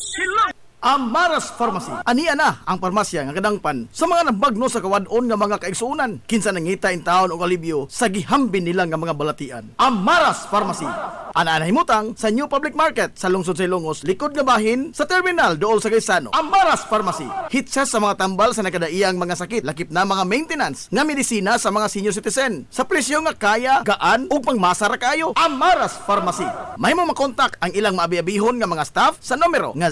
Amaras Pharmacy. Ania na ang parmasya nga kadangpan sa mga nabagno sa kawadon nga mga kaigsuunan. Kinsa nangita in taon og alibyo sa gihambin nila nga mga balatian. Amaras Pharmacy. Ana himutang sa New Public Market sa lungsod sa Ilongos, likod nga bahin sa terminal dool sa Gaisano. Amaras Pharmacy. Hitsa sa mga tambal sa nakadaiyang mga sakit, lakip na mga maintenance nga medisina sa mga senior citizen. Sa presyo nga kaya, gaan ug pangmasara kayo. Amaras Pharmacy. Mahimo makontak ang ilang maabi-abihon nga mga staff sa numero nga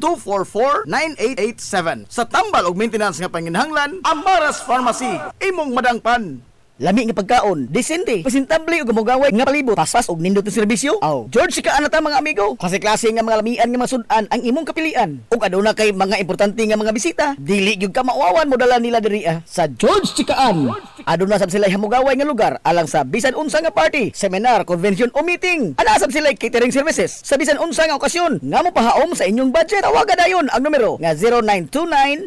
0977-244-9887. Sa tambal og maintenance nga panginahanglan, Amaras Pharmacy. Imong madangpan. lami nga pagkaon, disente, presentable ug gamugaway nga palibot, paspas ug nindot nga serbisyo. Aw, George Chikaan na ta mga amigo. Klase-klase nga mga lamian nga masudan ang imong kapilian. Ug aduna kay mga importante nga mga bisita, dili gyud ka maawawan mo dala nila diri sa George Chikaan. Aduna sab sila hamugaway nga lugar alang sa bisan unsa nga party, seminar, convention o meeting. Ana sab sila catering services sa bisan unsa nga okasyon nga mo pahaom sa inyong budget. Tawagan dayon ang numero nga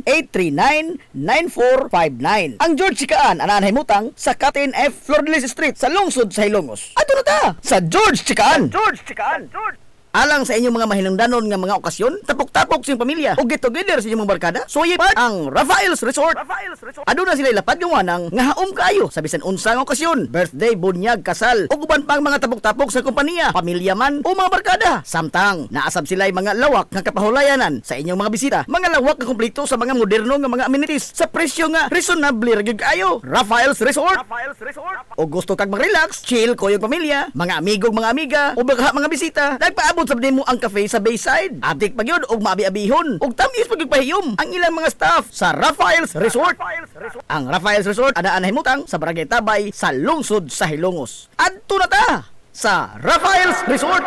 0929-839-9459. Ang George Chikaan ana himutang sa Captain F. Flordelis Street sa lungsod sa Hilongos. Ato na ta sa George Chikaan. Alang sa inyong mga mahinungdanon nga mga okasyon, tapok-tapok sa inyong pamilya o get together sa inyong mga barkada, suyi part ang Rafael's Resort. Aduna sila ilapat gawanang nga haom kayo sa bisan unsa nga okasyon, birthday, bunyag, kasal, o uban pang mga tapok-tapok sa kompanya, pamilya man o mga barkada. Samtang naasab sila mga lawak nga kapahulayanan sa inyong mga bisita, mga lawak nga kumpleto sa mga moderno nga mga amenities sa presyo nga reasonable ra gyud kayo. Rafael's Resort. O gusto kag mag-relax, chill ko yung pamilya, mga amigog, mga amiga, o baka mga bisita, nagpaabot sa mo ang cafe sa Bayside. Abdik pa yun, og maabi-abihon, og tamis pagpahiyom ang ilang mga staff sa Rafael's Resort. Ang Rafael's Resort, ana-ana himutang sa Barangay Tabay, sa lungsod sa Hilongos. Adto na ta sa Rafael's Resort.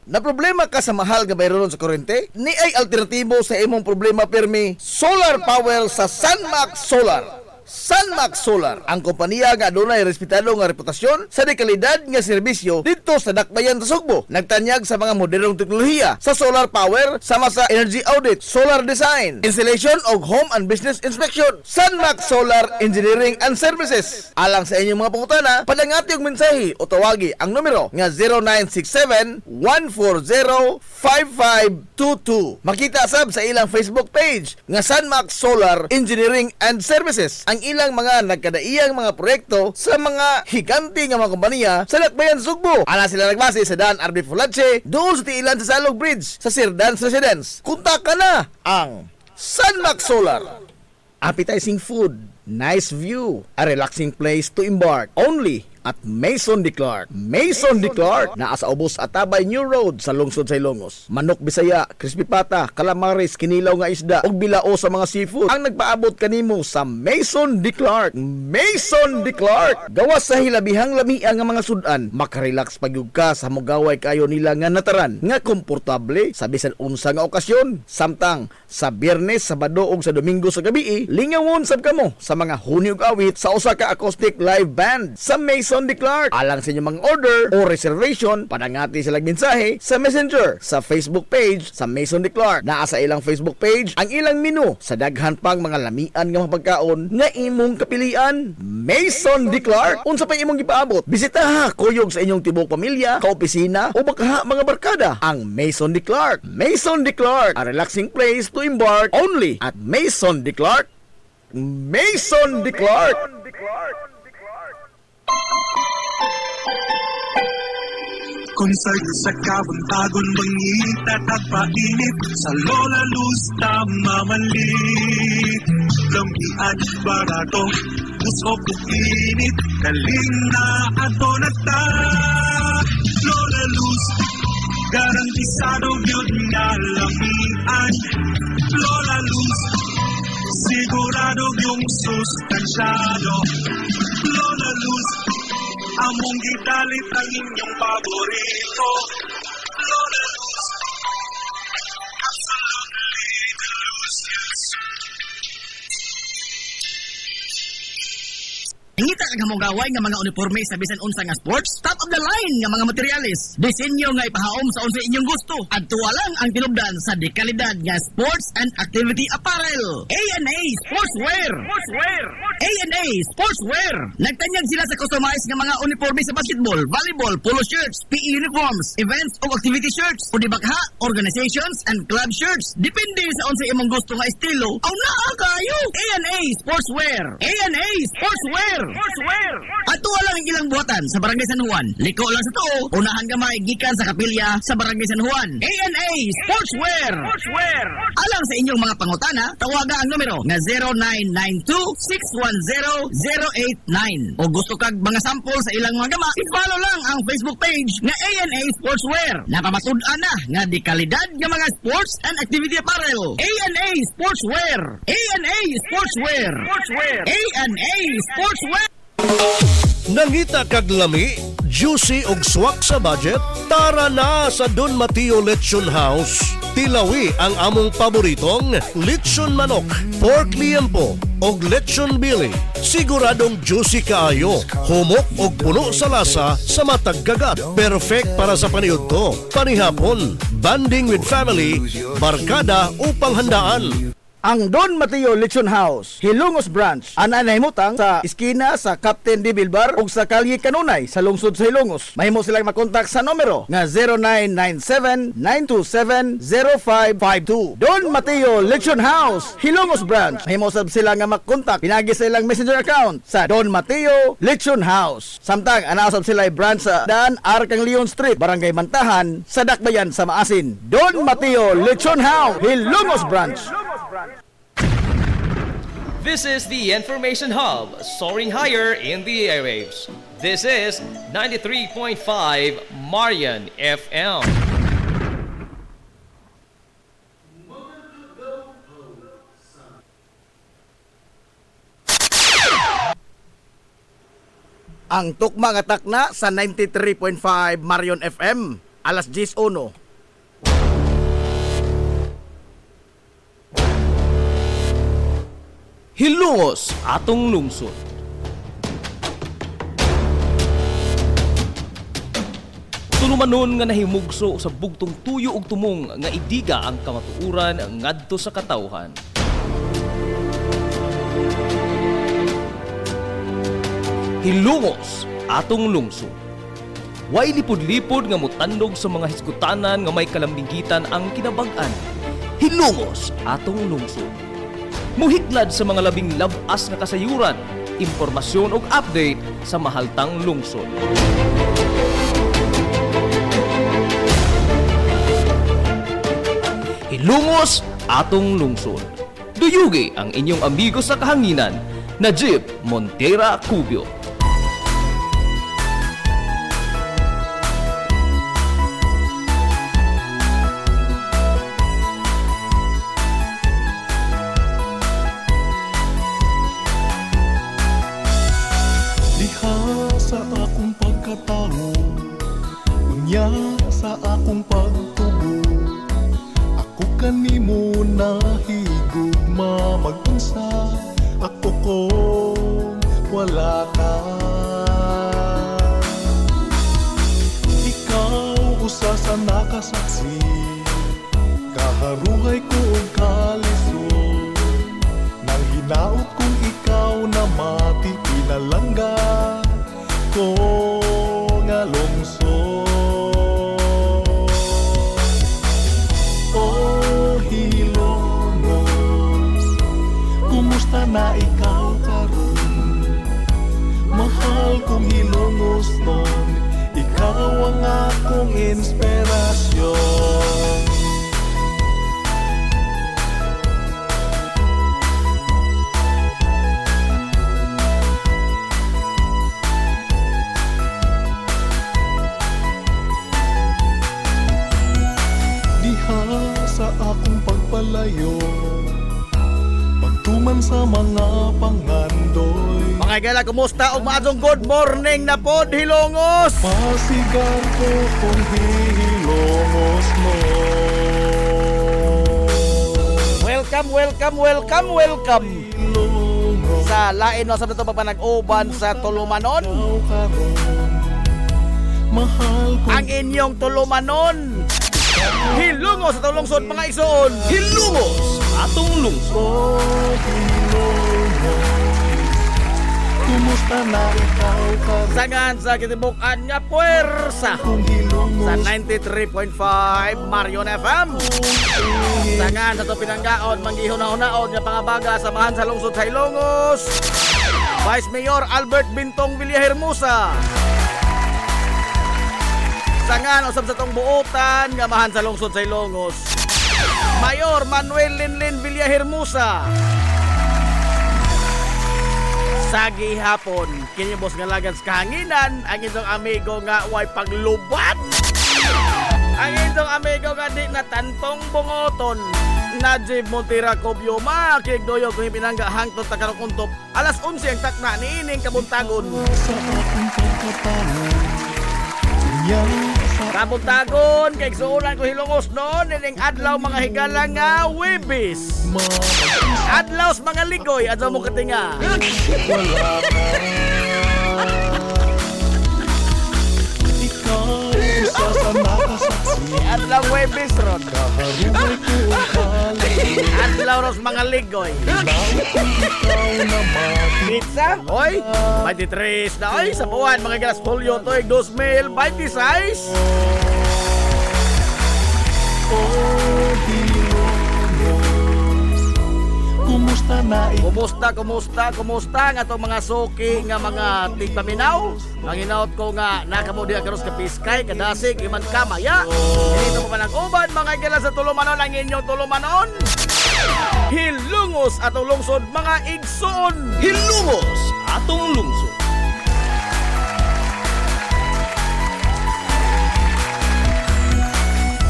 Na problema ka sa mahal nga bayronon sa kuryente? Ni ay alternatibo sa imong problema permi, solar power sa Sunmax Solar. Sunmax Solar, ang kompanya nga adunay respetado nga reputasyon sa dekalidad nga serbisyo dito sa Dakbayan sa Sugbo. Nagtanyag sa mga modernong teknolohiya sa solar power sama sa energy audit, solar design, installation og home and business inspection. Sunmax Solar Engineering and Services. Alang sa inyong mga pangutana, padangati og mensahe o tawagi ang numero nga 0967-140-5522. Makita sab sa ilang Facebook page nga Sunmax Solar Engineering and Services ang ilang mga nagkadaiyang mga proyekto sa mga higanti nga mga kompanya sa Dakbayan Sugbo. Ana sila nagbase sa Dan RB Fulache, doon sa tiilan sa Salog Bridge sa Sirdans Residence. Kontak na ang Sunmax Solar. Appetizing food, nice view, a relaxing place to embark. Only at Maison de Clark. Maison de Clark, naa sa Ubos Atabay New Road sa lungsod sa Ilongos. Manok Bisaya, crispy pata, calamares, kinilaw nga isda, ug bilao sa mga seafood ang nagpaabot kanimo sa Maison de Clark. Maison de Clark, gawas sa hilabihang lamian nga mga sudan, makarelax pagyud ka sa mogaway kayo nila nga nataran, nga komportable sa bisan unsa nga okasyon. Samtang sa Biyernes, Sabado ug sa Domingo sa gabi, lingawon sab kamo sa mga huni ug awit sa usa ka acoustic live band sa Maison de Clark. Alang sa inyong mga order o reservation, padangati sila mensahe sa Messenger sa Facebook page sa Maison de Clark. Naa sa ilang Facebook page ang ilang menu sa daghan pang mga lamian nga mga pagkaon nga imong kapilian. Maison de Clark, unsa pa imong gipaabot? Bisitaha kuyog sa inyong tibok pamilya, kaopisina o baka mga barkada ang Maison de Clark. Maison de Clark, a relaxing place to embark only at Maison de Clark. Maison de Clark. Concert sa kabuntagon mangita tagpainit sa Lola Luz tamamalit. Lampian barato, usok ug init, kaling na ato na ta. Lola Luz, garantisado yun nga lamian. Lola Luz, sigurado yung sustansyado. Lola Luz, among gidalit ang inyong paborito. Lola Luz, absolutely delicious. Ingita kag hamugaway nga mga uniforme sa bisan unsa nga sports, top of the line nga mga materyales. Disenyo nga ipahaom sa unsa inyong gusto. Adtuwa lang ang tinubdan sa dekalidad nga sports and activity apparel. A&A Sportswear. A&A Sportswear. Nagtanyag sila sa customized nga mga uniforme sa basketball, volleyball, polo shirts, PE uniforms, events o activity shirts, o dibakha, organizations and club shirts. Depende sa unsa imong gusto nga estilo. Aw naa kayo. A&A Sportswear. A&A Sportswear. Sportswear. Ato lang ang ilang buhatan sa Barangay San Juan. Liko lang sa to. Unahan gamay gikan sa kapilya sa Barangay San Juan. ANA Sportswear. Alang sa inyong mga pangutana, tawaga ang numero nga 0992-610-089. O gusto kag mga sample sa ilang mga gama, i-follow lang ang Facebook page nga ANA Sportswear. Napamatud-an na nga di kalidad nga mga sports and activity apparel. ANA Sportswear. ANA Sportswear. ANA Sportswear. Nangita kag lami, juicy ug swak sa budget? Tara na sa Don Mateo Lechon House. Tilawi ang among paboritong lechon manok, pork liempo og lechon bili. Siguradong juicy kaayo, humok og puno sa lasa sa matag kagat. Perfect para sa paniudto, panihapon, banding with family, barkada upang handaan. Ang Don Mateo Lechon House, Hilongos Branch, ana nahimutang sa iskina sa Captain D. Bilbar ug sa Kalye Kanunay sa lungsod sa Hilongos. Mahimo silang makontak sa numero nga 0997-927-0552. Don Mateo Lechon House, Hilongos Branch. Mahimo sab sila nga makontak pinagi sa ilang messenger account sa Don Mateo Lechon House. Samtang ana sab sila branch sa Dan Arkang Leon Street, Barangay Mantahan, sa Dakbayan sa Maasin. Don Mateo Lechon House, Hilongos Branch. This is the Information Hub, soaring higher in the airwaves. This is 93.5 Marian FM. Ang tukma nga takna sa 93.5 Marion FM, alas 10:01. Hilongos atong lungsod. Tunumanon nga nahimugso sa bugtong tuyo ug tumong nga idiga ang kamatuuran ngadto sa katawhan. Hilongos atong lungsod. Way lipod-lipod nga mutandog sa mga hiskutanan nga may kalambigitan ang kinabag-an. Hilongos atong lungsod. Muhiglad sa mga labing labas nga kasayuran, impormasyon ug update sa mahaltang lungsod. Hilongos atong lungsod. Duyugi ang inyong amigo sa kahanginan, Najib Montera Cubio. Sa akong pagkatao, unya sa akong pagtubo, ako kanimo nahigugma mag-unsa, ako kung wala ka. Ikaw usa sa nakasaksi, kaharuhay ko og kalisod, nang hinaot kong ikaw na mati pinalangga ko nga lungsod. Oh Hilongos, kumusta na ikaw karon? Mahal kong Hilongos nun, ikaw ang akong inspirasyon. Sa akong pagpalayo, pagtuman sa mga pangandoy, Mga igala, kumusta? O maadong good morning na pod, Hilongos! pasigar ko kung Hilongos mo. Welcome Hilongos, sa lain no sa ito papanag-uban sa Tulumanon. ikaw karon, mahal ko. Ang inyong Tulumanon. Hilongos sa tulungsod mga igsoon. Hilongos atong lungsod. Oh Hilongos, kumusta na ikaw karon? Sangan sa kitibukan nga puwersa Kung Hilongos, sa 93.5 Marion FM. Sangan sa ito pinanggaon, manggihon-hunaon nga pangabaga samahan sa lungsod sa Hilongos. Vice Mayor Albert Bintong Villahermosa. Sangan usab sa tong buotan nga mahan sa lungsod sa Ilongos. Mayor Manuel Linlin Villahermosa. Sa gihapon, kini boss nga lagad sa kahanginan, ang inyong amigo nga way paglubat. Ang inyong amigo nga di na tantong bungoton. Najib Montira Cobio makigdoyo kung ipinangga hangtod ta karong untop. Alas 11 ang takna niining kabuntagon. Kabuntagon kay suulan ko Hilongos noon ining adlaw mga higala nga Webis. Adlaw sa mga ligoy adlaw mo katinga. Adlaw Webis ron. Adlaw ros mga ligoy. Pizza? Oy, 23 na oy sa buwan mga gas polio toy 2026. Kumusta nga itong mga suki nga mga tigpaminaw? Manginaot ko nga nakamudi ang karos kapiskay, kadasig, iman kamaya. Dito pa nag-uban, mga igala sa tulumanon ang inyong tulumanon. Hilungos atong lungsod, mga igsoon. Hilungos atong lungsod.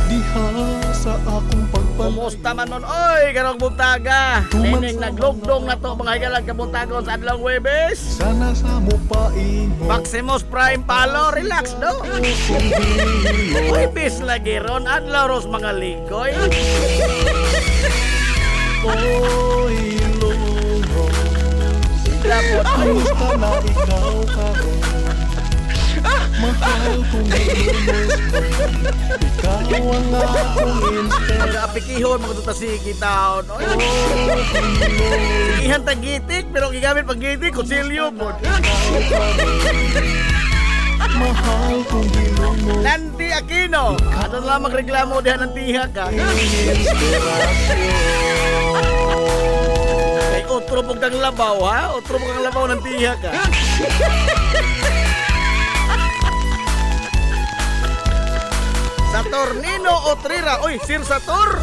Diha sa akong Kumusta man nun, oy, karong buntaga. Nining naglugdong na to mga igalang kabuntagon sa adlang Webes. Sana sa mo paingon. Maximus Prime Palo, relax do. Webes lagi ron, adlaw ros mga ligoy. Oy, Lungos. Dapat, oy. Kamusta na ikaw karon? Mahal kong Lungos. Ikaw ang akong inspire. Apikihon, mga tutasigi taon. Oy, ihan tagitik, pero gigamit pag gitik, kutsilyo po. Mahal kong Lungos. Nanti Aquino, ano lang magreklamo dihan ng tiha ka? Ay, utro pag kang labaw, ha? Utro pag kang labaw ng tiha ka. Sator Nino Otrira. Uy, Sir Sator.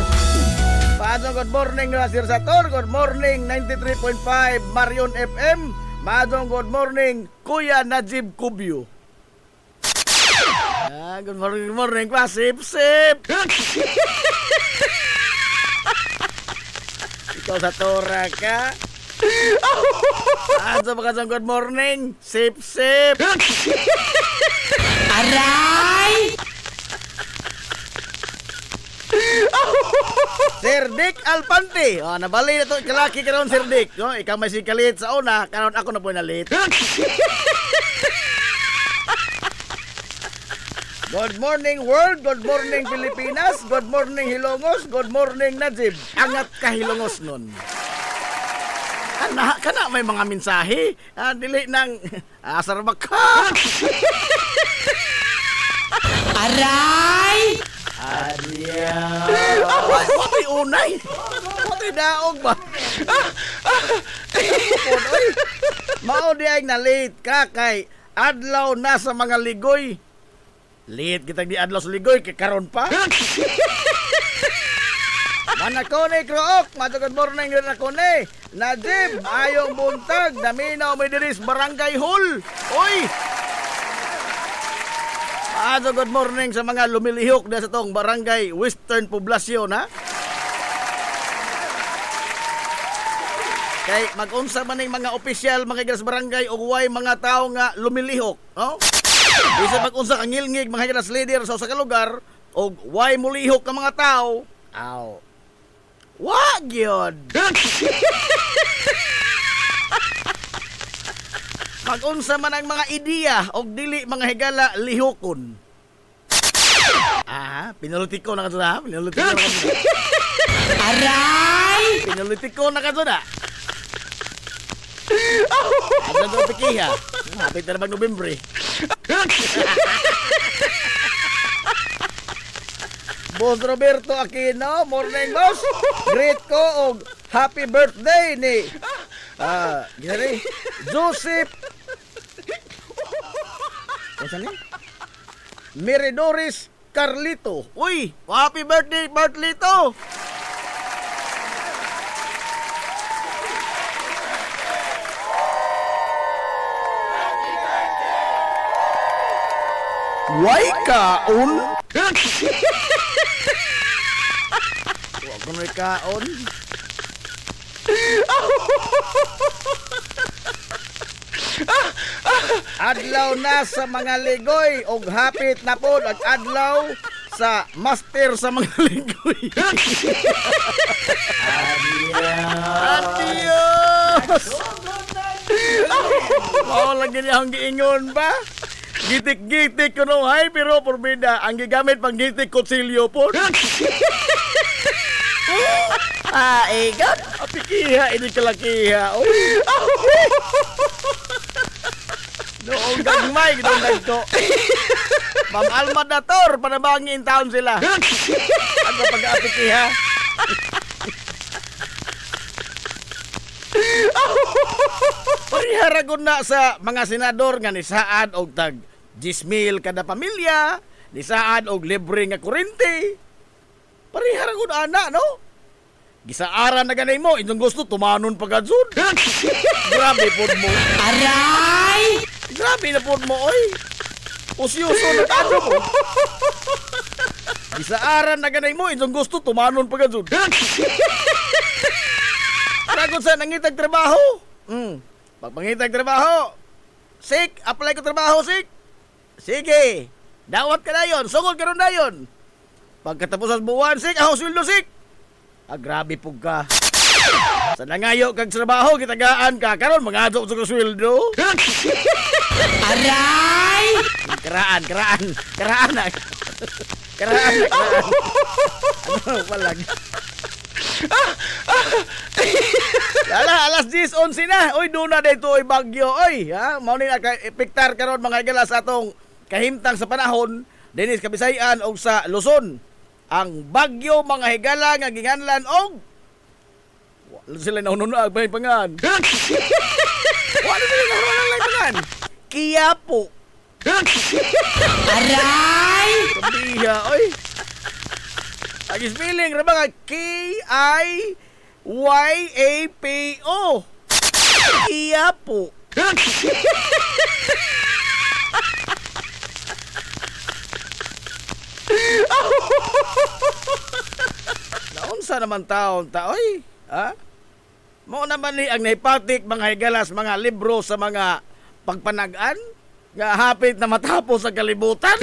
Paano, good morning na Sir Sator. Good morning, 93.5 Marion FM. Maadong good morning, Kuya Najib Cubio. Good morning pa, sip. Ikaw Satora ka. Ano ba kasang good morning? Sip. Aray! Sir Dick Alpante. Oh, nabali na to kalaki karon Sir Dick. No, ikaw may sikalit sa una, karon ako na po nalit. Good morning world, good morning Pilipinas, good morning Hilongos, good morning Najib. Angat ka Hilongos nun. Kana may mga mensahe. Dili nang asar ka. Aray! Pati unay. Pati daog ba? Mao di ay na late ka kay adlaw na sa mga ligoy. Late kita di adlaw sa ligoy kay karon pa. Manakone Krook, good morning rin ako ni Najib, ayong buntag, daminaw may diris barangay hall. Oy! Good morning sa mga lumilihok na sa tong barangay Western Poblacion, ha? Kay mag-unsa man ning mga opisyal mga gilas barangay ug way mga tawo nga lumilihok, no? Bisa mag-unsa kang ngilngig mga gilas leader sa usa ka lugar ug way mulihok ka mga tawo. Aw. Wa gyud. Mag-unsa man ang mga ideya og dili mga higala lihokon. Pinulitiko na kadto na. Aray! Pinulitiko na kadto na. Ano daw pikiha? Hapit na naman Nobyembre. Boss Roberto Aquino, morning boss. Greet ko og happy birthday ni Gani? Joseph. Ano ni? Meridoris Carlito. Uy, happy birthday, Bartlito! Why kaon? Huwag ko na kaon. Adlaw na sa mga ligoy og hapit na pod ang adlaw sa master sa mga ligoy. Adios! Mao lang gini ang giingon ba? Gitik-gitik ko no hay pero porbida ang gigamit pang gitik kutsilyo po. Igot. Apikiha ini kalakiha. Noong gagmay gidong ko. Ma'am Alma Dator panabangin taon sila. Ano pag-apikiha? Pariharagon na sa mga senador nga nisaad og tag 10,000 kada pamilya, nisaad og libre nga kurente. Pariharagon ana no? Gisaaran na ganay mo, inyong gusto tumanon pagadzud. Grabe pod mo. Aray! Grabe na pod mo oy. Usyoso na kado mo. Gisaaran na ganay mo, inyong gusto tumanon pagadzud. Ragon sa nangitag trabaho. Pagpangitag trabaho. Sik, apply ko trabaho, Sik. Sige. Dawat ka na yun. Sugod ka ron na yun. Pagkatapos sa buwan, Sik, ako sweldo, Sik. Grabe po ka. Sa nangayo kag trabaho, kitagaan ka. Karon mangadto sa sweldo. Aray! Karaan. Ano, palag. Alas 10:11 na. Uy, doon na dito ay bagyo. Oy, ha? Mao ni epektar karon mga igala sa atong kahimtang sa panahon dinis Kabisayan og sa Luzon. Ang bagyo mga higala nga ginganlan og wala sila naununa may pangan. Wala sila naununa pangan. Kiyapo. Aray! Sabiha, oy. Spelling ra ba Kiyapo. Kiyapo. Naunsa naman taon oy, ha? Mao naman ni ang nahipatik mga higalas mga libro sa mga pagpanagan nga hapit na matapos sa kalibutan.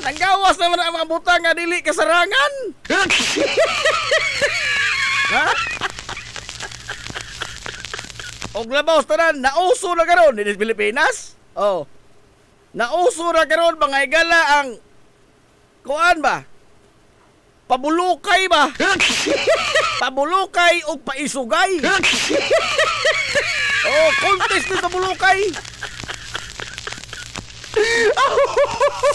Nanggawas naman ang mga butang nga dili kasarangan. Ha? Og labaw tanan nauso na karon dinhi sa Pilipinas. Oh. Nauso na karon mga higala ang kuan ba? Pabulukay ba? Pabulukay o paisugay. Oh, contest ni pabulukay.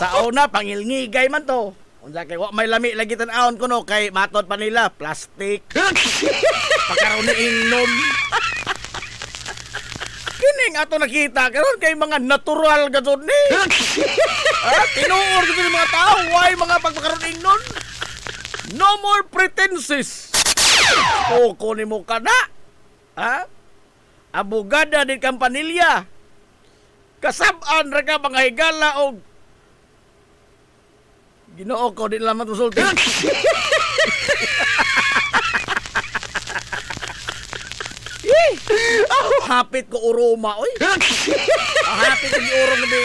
Sa una pangilngigay man to. Unsa kay wa may lami lagi tan-aon kuno kay matod pa nila plastic. Pagkaroon ni ingnon. Kining ato nakita karon kay mga natural gajud ni. Tinuor gud ni mga tao why mga pagpakaroon ingnon. No more pretenses. Oko ni mo kana. Ha? Abogada din kampanilya. Kasab-an ra ka mga higala og Ginoo ko din lamang tusulti. Hapit ko uroma oy. Hapit ko urong di.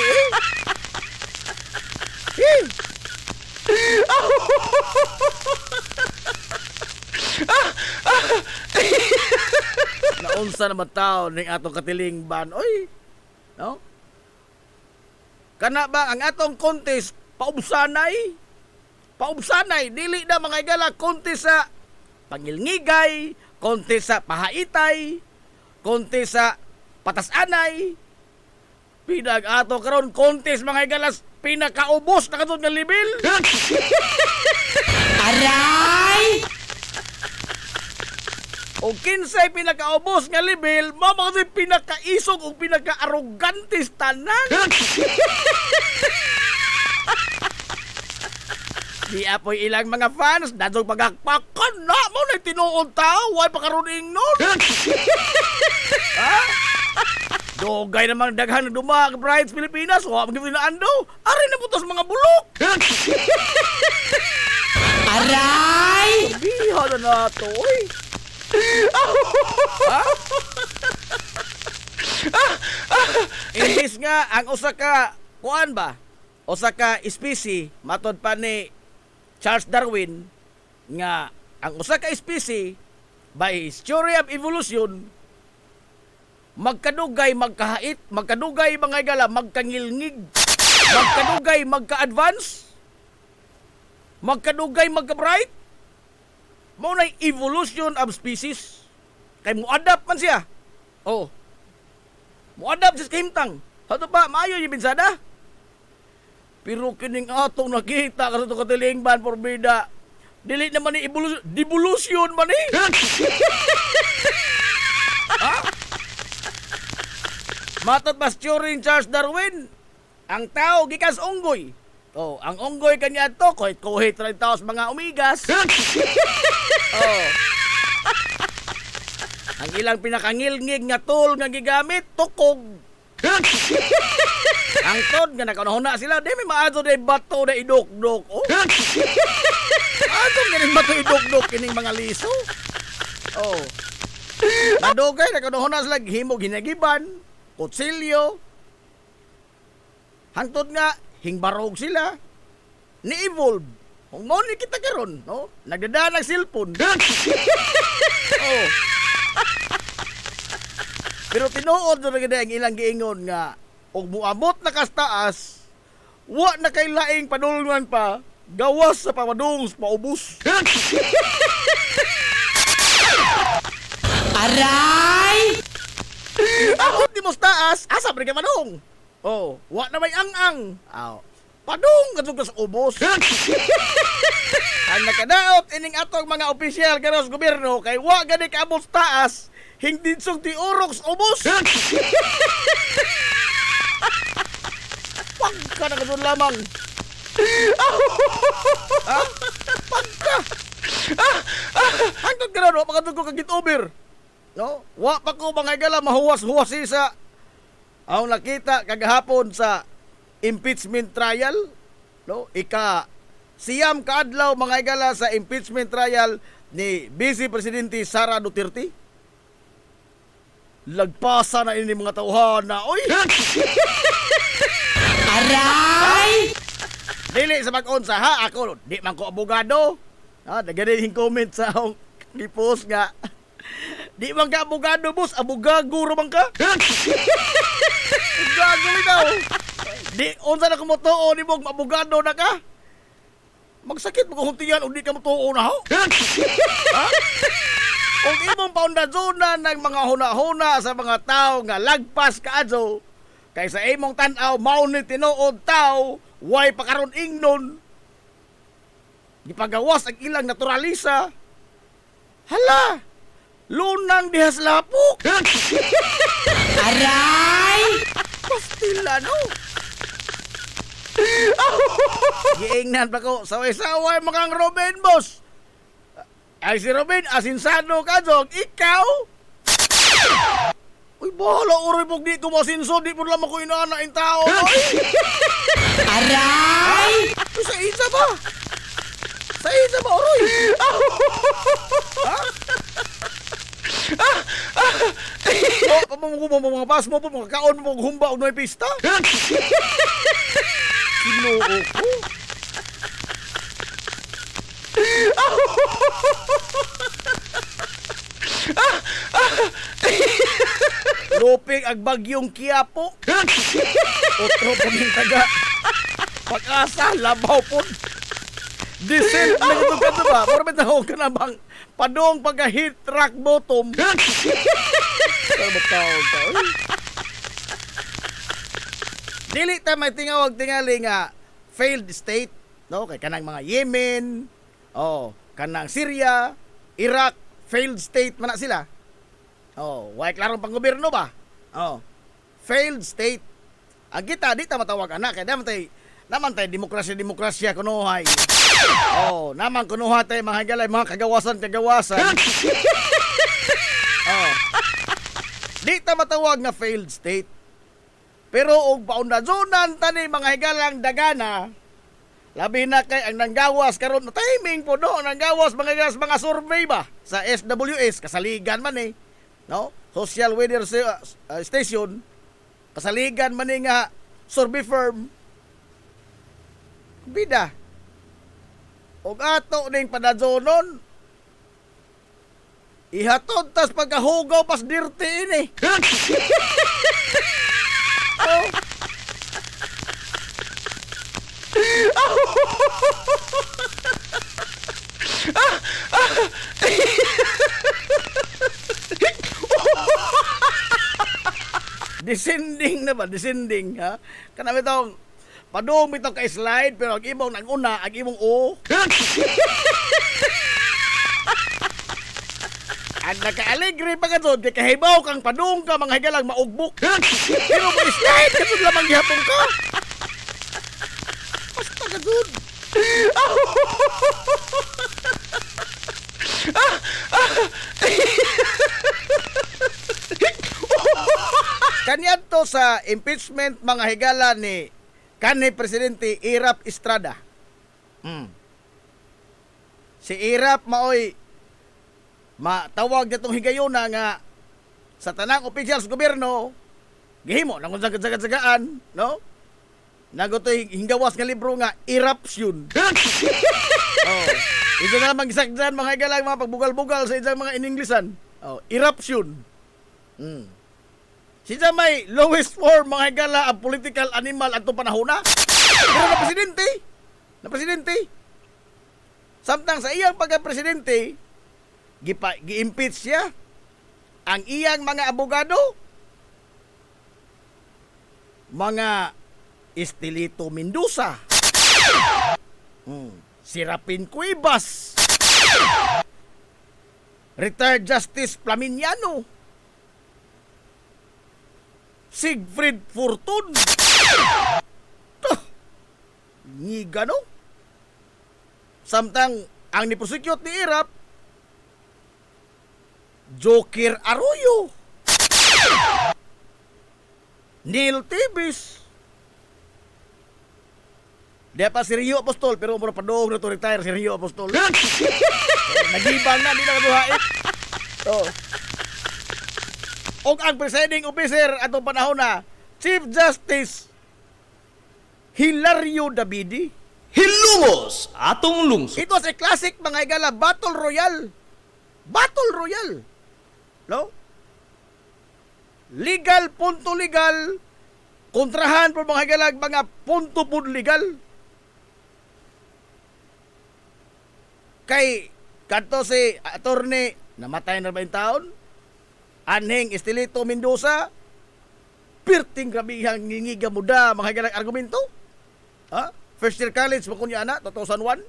Naunsa naman tao ning atong katilingban oy. No? Kana ba ang atong contest paubsanay? Paubsanay dili na mga igala contest sa pangilngigay, contest sa pahaitay, contest sa patasanay. Pinag ato karon contest mga igalas pinakaubos na kadto nga level. Aray! O kinsay pinakaubos nga level, mama kasi pinakaisog o pinaka-arrogantis tanan. Di apoy ilang mga fans, dadong pagakpakan na mo na tinuon tao, why pakaruning nun? Ha? Dogay namang daghan na dumak Brides Pilipinas, wa magiging na ando. Ari na putos mga bulok. Aray! Biha na nato, oy. Ha? Imbis nga ang usa ka kuan ba? Usa ka especie matod pa ni Charles Darwin nga ang usa ka especie by his theory of evolution magkadugay magkahait, magkadugay mga igala magkangilngig, magkadugay magka-advance, magkadugay magka-bright. Mao na evolution of species. Kay mo adapt man siya. Oh. Mo adapt sa kimtang. Hato pa maayo yung binsada. Pero kining atong nakita kasi ito katilingban porbida. Dili naman ni devolution man eh. Ha? Matot mas theory ni Charles Darwin, ang tao gikas unggoy. Oh, ang unggoy kanya to, kuhit rin tao sa mga umigas. Oh. Ang ilang pinakangilngig nga tool nga gigamit, tukog. Ang tod nga nakanahuna sila, di may maadto na bato na idok-dok. Oh. Maadto nga rin bato idok-dok kining mga liso. Oh. Nadugay, nakanahuna sila, himog hinagiban, kutsilyo. Hangtod nga, hingbarog sila. Ni-evolve. Kung mo ni kita karon, no? Nagdadaan ng cellphone. Oh. Pero tinuod na ang ilang giingon nga og muabot na kastaas, wa na kay laing padulungan pa, gawas sa pamadung sa paubos. Aray! Abot di mo sa taas, asa pa rin ka madung? Oh, wa na may ang-ang. Aw. Padung kadto ka sa ubos. Ang nakadaot ining atong mga opisyal karon sa gobyerno kay wa gani kaabot sa taas, hindi sung tiurok sa ubos. Pagka na kadun lamang. Ha? Pagka. Hangtod ka na, wa pa kadun ko kagit-over. No? Wa pa ko mga igala mahuwas-huwas sa ang nakita kagahapon sa impeachment trial, no? Siyam kaadlaw mga igala sa impeachment trial ni Vice Presidente Sara Duterte. Lagpasa na ini mga tauhan na, oy! Aray! Dili sa mag-unsa ha, ako di man ko abogado. Ha, nagaling comment sa akong gipost nga. Di man ka abogado, boss, abogago ro man ka. Abogago daw. Di unsa na kumutuo ni mo abogado na ka? Magsakit mo kung tiyan o di ka mutuo na ho. Ha? Kung imong paundazona ng mga huna-huna sa mga tao nga lagpas kaadto, kaysa imong tan-aw mao ni tinuod tao, way pakaron ingnon. Gipagawas ang ilang naturalisa. Hala! Lunang dihas lapok! Aray! Pastila, no? Giingnan pa ko, saway-saway makang Robin, boss. Ay si Robin, asinsado ka, Jog. Ikaw? Uy, bahala, uroy pag di ko masinso, di mo lang ako inaanain tao, no? Aray! Uy, sa isa ba? Sa isa ba, uroy? Ha? Mga pas mo po, mga kaon mo, humba o may pista? Sinoo ko? Lupig ang bagyong Quiapo. Otro po ng taga Pag-asa, labaw po. Diesel, nagtugad na ba? Para may tawag ka na bang padong pagka-hit rock bottom. Para ba tawag ka? Dili ta may tingawag tingali nga failed state, no? Kay kanang mga Yemen, kanang Syria, Iraq, failed state man na sila. Oh, way klarong panggobyerno ba? Oh. Failed state. Ang kita di ta matawag anak kay naman tay demokrasya kunuhay. Oh, naman kunuha tay mga galay mga kagawasan. Oh. Di ta matawag nga failed state. Pero og paundazonan tani mga higalang dagana, labi na kay ang nanggawas karon na timing po no, nanggawas mga survey ba sa SWS kasaligan man eh. No? Social weather station kasaligan man eh nga survey firm. Bida. Og ato ning padazonon ihatod tas pagkahugaw pas dirty ini. Oh. Descending na ba? Descending, ha? Kanami itong, padung ito ka-slide, pero ang imong nag-una, ang imong o. Ang naka-aligre pa ka doon, kay kahibaw kang padung ka, mga higalang maugbok. Pero ma-slide, kasi lamang gihapon ka. Basta ka doon. Kanyan to sa impeachment mga higala ni kanhi Presidente Irap Estrada. Si Irap maoy matawag nitong higayuna nga sa tanang opisyal sa gobyerno gihimo nang sagad-sagagaan, no? Nagotoy hinggawas nga libro nga Eruption. Oh, ito na lang magisagdan mga higala mga pagbugal-bugal sa isang mga ininglesan. Oh, Eruption. Siya may lowest form mga higala ang political animal at panahon na. Pero na presidente. Samtang sa iyang pagka-presidente, gi-impeach siya. Ang iyang mga abogado, mga Estelito Mendoza, Serapin Cuevas, Retired Justice Flaminiano, Sigfrid Fortun. Ngiga no? Samtang ang niprosecute ni Irap, Joker Arroyo, Neil Tibis. Di pa si Rio Apostol, pero mura padong na to retire si Rio Apostol. Nagibang na, di na kaduhain. Oh. O ang presiding officer atong panahon na Chief Justice Hilario Davidi. Hilumos atong lungsod. Ito sa classic mga higala Battle Royale. No? Legal, punto legal. Kontrahan po mga higala mga punto po legal. Kay kanto si attorney namatay na 20 taon. Anheng Estelito Mendoza, pirting grabihang ngingiga muda mga higalang argumento. Ha? First year college mo kunya na 2001.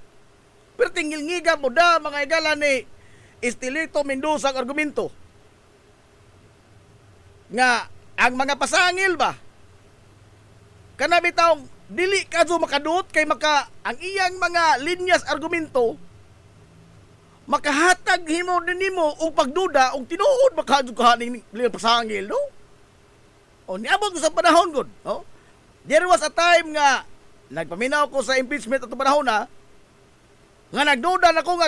Pirting ngingiga muda mga higala ni Estelito Mendoza ang argumento. Nga ang mga pasangil ba kana bitaw dili kadto makadut kay ang iyang mga linyas argumento makahatag himo nimo og pagduda og tinuod makadto kaning pasangil no. O niabot ko sa panahon gud, no? There was a time nga nagpaminaw ko sa impeachment atong panahon na nga nagduda na ko nga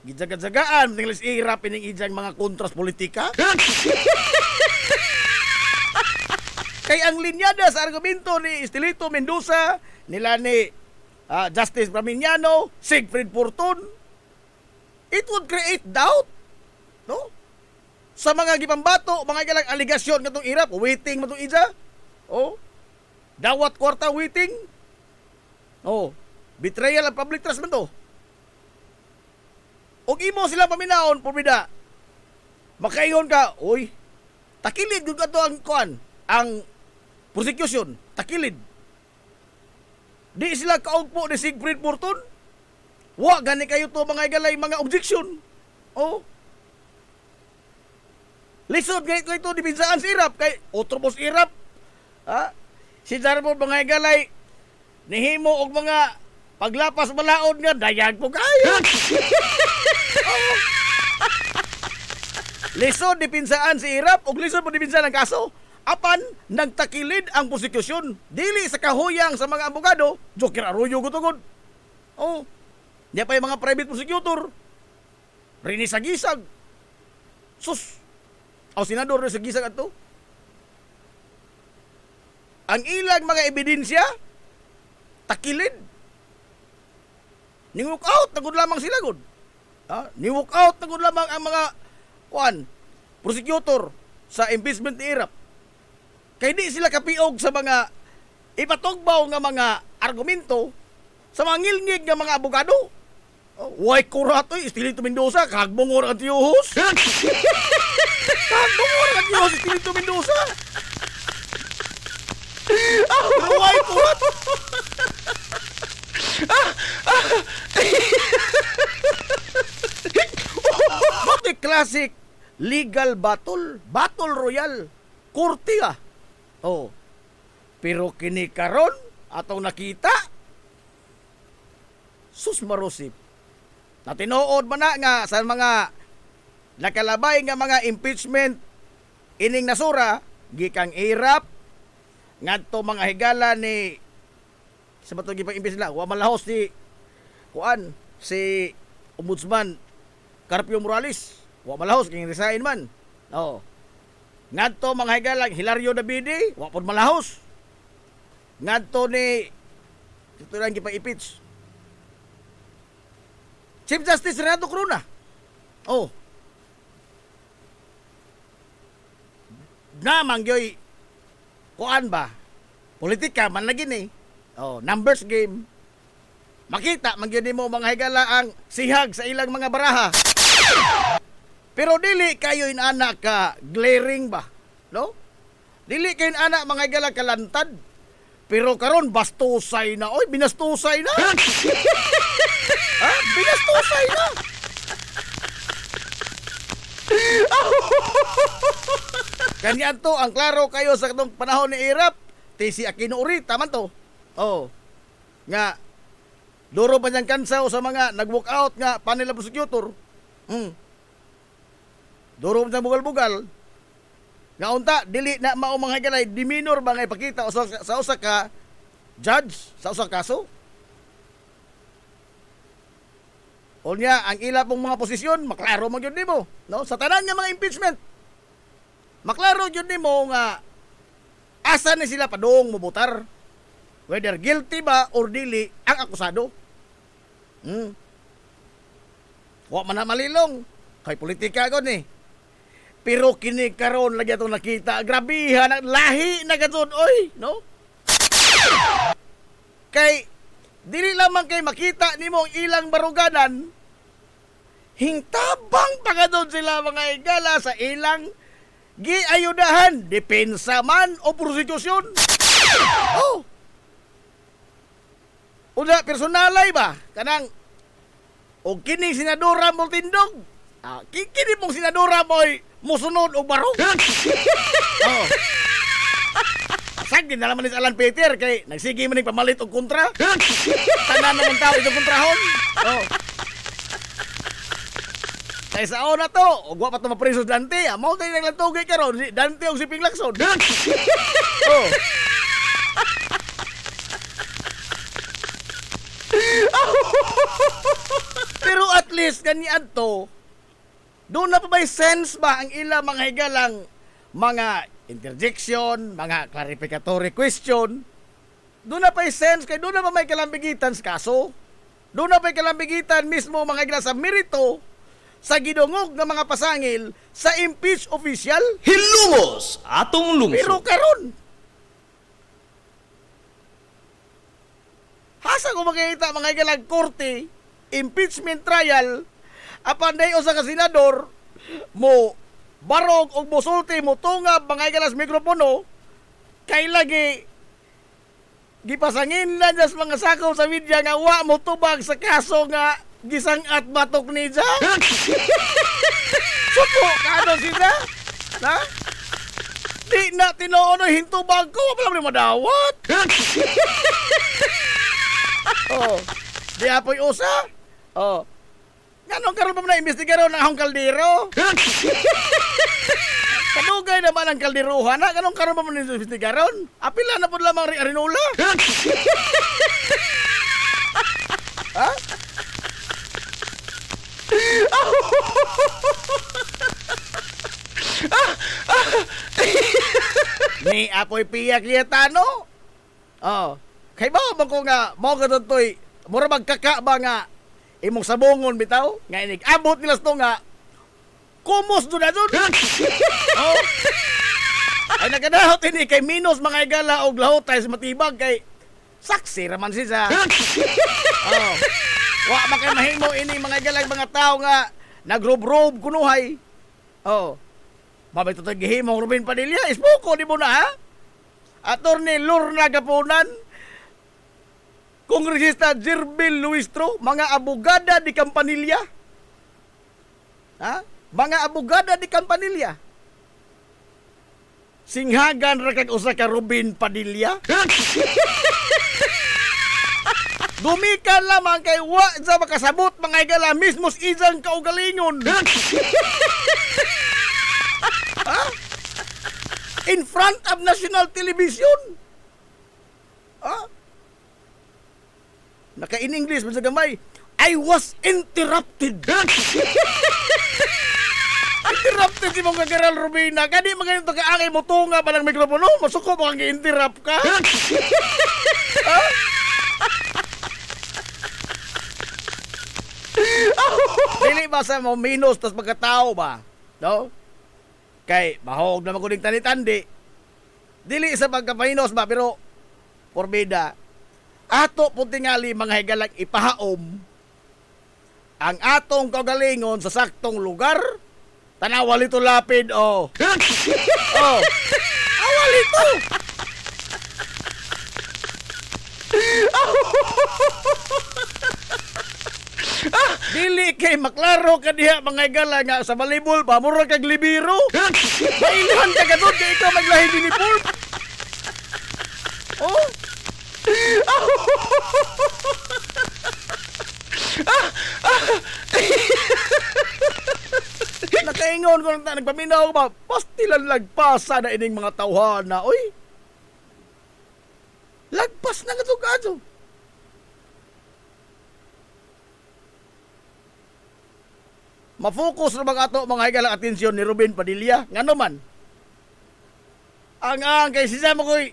gidzagaan tinglis Irap ining ijang mga kontras politika. Kay ang linyada sa argumento ni Estelito Mendoza, nila ni Justice Flaminiano, Sigfrid Fortun, it would create doubt, no? Sa mga gipambato, mga galang aligasyon nga itong Irap, waiting mo itong ija, oh, dawat kwarta waiting, oh, betrayal of public trust man to. Og imo sila paminaon, pumida, makaingon ka, oy, takilid yung kato ang kuan, ang prosecution, takilid. Di sila kaugpo ni Sigfrid Fortun. Wa gani kayo to mga igalay mga objection. Oh. Lisod ganito ito dibinsaan si Irap kay otro pos Irap. Ha? Si Darbo mga galay nihimo og mga paglapas balaod nga dayag po kayo. Oh. Lisod dipinsaan si Irap ug lisod mo dipinsaan ang kaso. Apan nagtakilid ang prosekusyon dili sa kahuyang sa mga abogado, Joker Arroyo gutugod. Oh. Diya pa yung mga private prosecutor. Rini sa gisag. Sus. Aw senador rin sa gisag ato. Ang ilang mga ebidensya takilid. Ni-walk out na gud lamang sila gud. Ni-walk out na gud lamang ang mga prosecutor sa impeachment ni Irap. Kay di sila kapiog sa mga ipatugbaw nga mga argumento sa mga ngilngig nga mga abogado. Way kurato, Estelito Mendoza, kagbongor ang tiyuhos. Kagbongor ang tiyuhos, Estelito Mendoza. Pero way kurato. Bakit classic legal battle? Battle royal. Kurti ah. Oh. Pero kini karon atong nakita sus marusip. Natinood man na nga sa mga nakalabay nga mga impeachment ining nasura gikang Irap ngadto mga higala ni sa bato gipang impeach nila wa malahos si Ombudsman Carpio Morales wa malahos king resign man. Oh. Ngadto mga higalang Hilario Davide, wa pod malahos. Ngadto ni ito lang gipang impeach. Chief Justice Renato Corona. Oh. Namang gyoy kuan ba? Politika man lagi ni. Oh, numbers game. Makita man gyud mo mga higala ang sihag sa ilang mga baraha. Pero dili kayo inana ka glaring ba? No? Dili kayo inana mga higala kalantad. Pero karon bastusay na. Oy, binastusay na. Binastusay na. Kanya to ang klaro kayo sa katong panahon ni Irap. Si Aquino Urita man to. Oh. Nga duro pa niyang kansaw sa mga nag-walk out nga panel prosecutor. Duro pa niyang bugal-bugal. Nga unta, dili na mao mga higalay, diminor ba nga ipakita sa usa ka judge, sa usa ka kaso? O niya, ang ila pong mga posisyon, maklaro mo yun mo. No? Sa tanan nga mga impeachment, maklaro yun mo nga asa ni sila padong mubutar. Whether guilty ba or dili ang akusado. Wa man na malilong. Kay politika ko ni. Pero kini karon lagi atong nakita. Grabihan, lahi na gadon. Oy, no? Kay, dili lamang kay makita nimo ang ilang baruganan, hingtabang pagadon sila mga higala sa ilang giayudahan, depensa man o prosekusyon. Oh. Una, personalay ba? Kanang, o kining senadora mo tindog. Kini mong senadora mo'y musunod o barog. Oh. Sagdi na naman ni Alan Peter kay nagsige man ng pamalit og kontra. Tanan naman tao itong kontrahon. Oh. Kay sa na to, og wa pa to mapreso Dante, amo tay nang tugay karon si Dante og si Ping Lacson. Oh. Pero at least ganyan to, doon na pa may sense ba ang ilang mga higalang mga interjection, mga clarificatory question? Doon na pa may sense, kaya doon na pa may kalambigitan sa kaso. Doon na pa may kalambigitan mismo mga higala sa merito, sa gidungog ng mga pasangil, sa impeach official. Hilumos atong lungsod. Pero karon, hasa ko makikita mga higalang korte, impeachment trial, apan day usa ka senador mo barog og musulti mo tungab mga higalas mikropono kay lagi gipasangin na sa mga sakaw sa media nga wa mo tubag sa kaso nga gisangat batok ni Ja. Suko kano siya? Ha? Di na tinuon ang hintubang ko, wala mo madawat. Oh, di apoy usa. Oh. Ganong karon pa man na-imbestigaron ng akong kaldero? Kadugay naman ang kalderuhan na, ganong karon pa man na-imbestigaron? Apila na po lamang rinula. Ha? Ni apoy piyak yatano. Oh. Kay ba man ko nga mo kadtoy mura magkaka ba nga imong sabungon bitaw nga inig abot nila sto nga kumos do na dun. Oh. Ay nagadahot ini kay minus mga igala og lahot tay sa matibag kay saksi raman siya. Oh. Wa man kay mahimo ini mga igala mga tao nga nagrob-rob kunuhay. Oh. Mabay ito gihimong Ruben Padilla, ispuko di mo na ha? Attorney Lorna Gapunan, Kongresista Jerbil Luistro, mga abogada di Campanilla. Ha? Mga abogada di Campanilla. Singhagan ra kag usa ka Ruben Padilla. Gumikan lamang kay wa sa makasabot mga igala mismos isang kaugalingon. Ha? In front of national television? Ha? Naka-in-English sa gamay. I was interrupted. Interrupted si mong kagaral Rubina. Kadi mga ito kaangay mo tunga pa ng mikropono. Masuko mo kang i-interrupt ka. Ha? Dili ba sa mo minus tas pagkatao ba? No? Kay mahog na maguning tani-tandi. Dili sa pagkapahinos ba pero porbida. Ato po tingali mga higalag ipahaom ang atong kagalingon sa saktong lugar. Tanawal ito lapid oh. Oh. Awal ito. Dili kay maklaro ka diha mga igala nga sa volleyball pa mura kag libiro. Mailihan ka gadto kay ikaw maglahi din ni Paul. Oh. Nakaingon ko na nagpaminaw ba pastilan lagpasa na ining mga tawhana oy. Lagpas na kadto. Mafokus na mga ato mga higalang atensyon ni Ruben Padilla. Nga naman, ang kay siya mo ko'y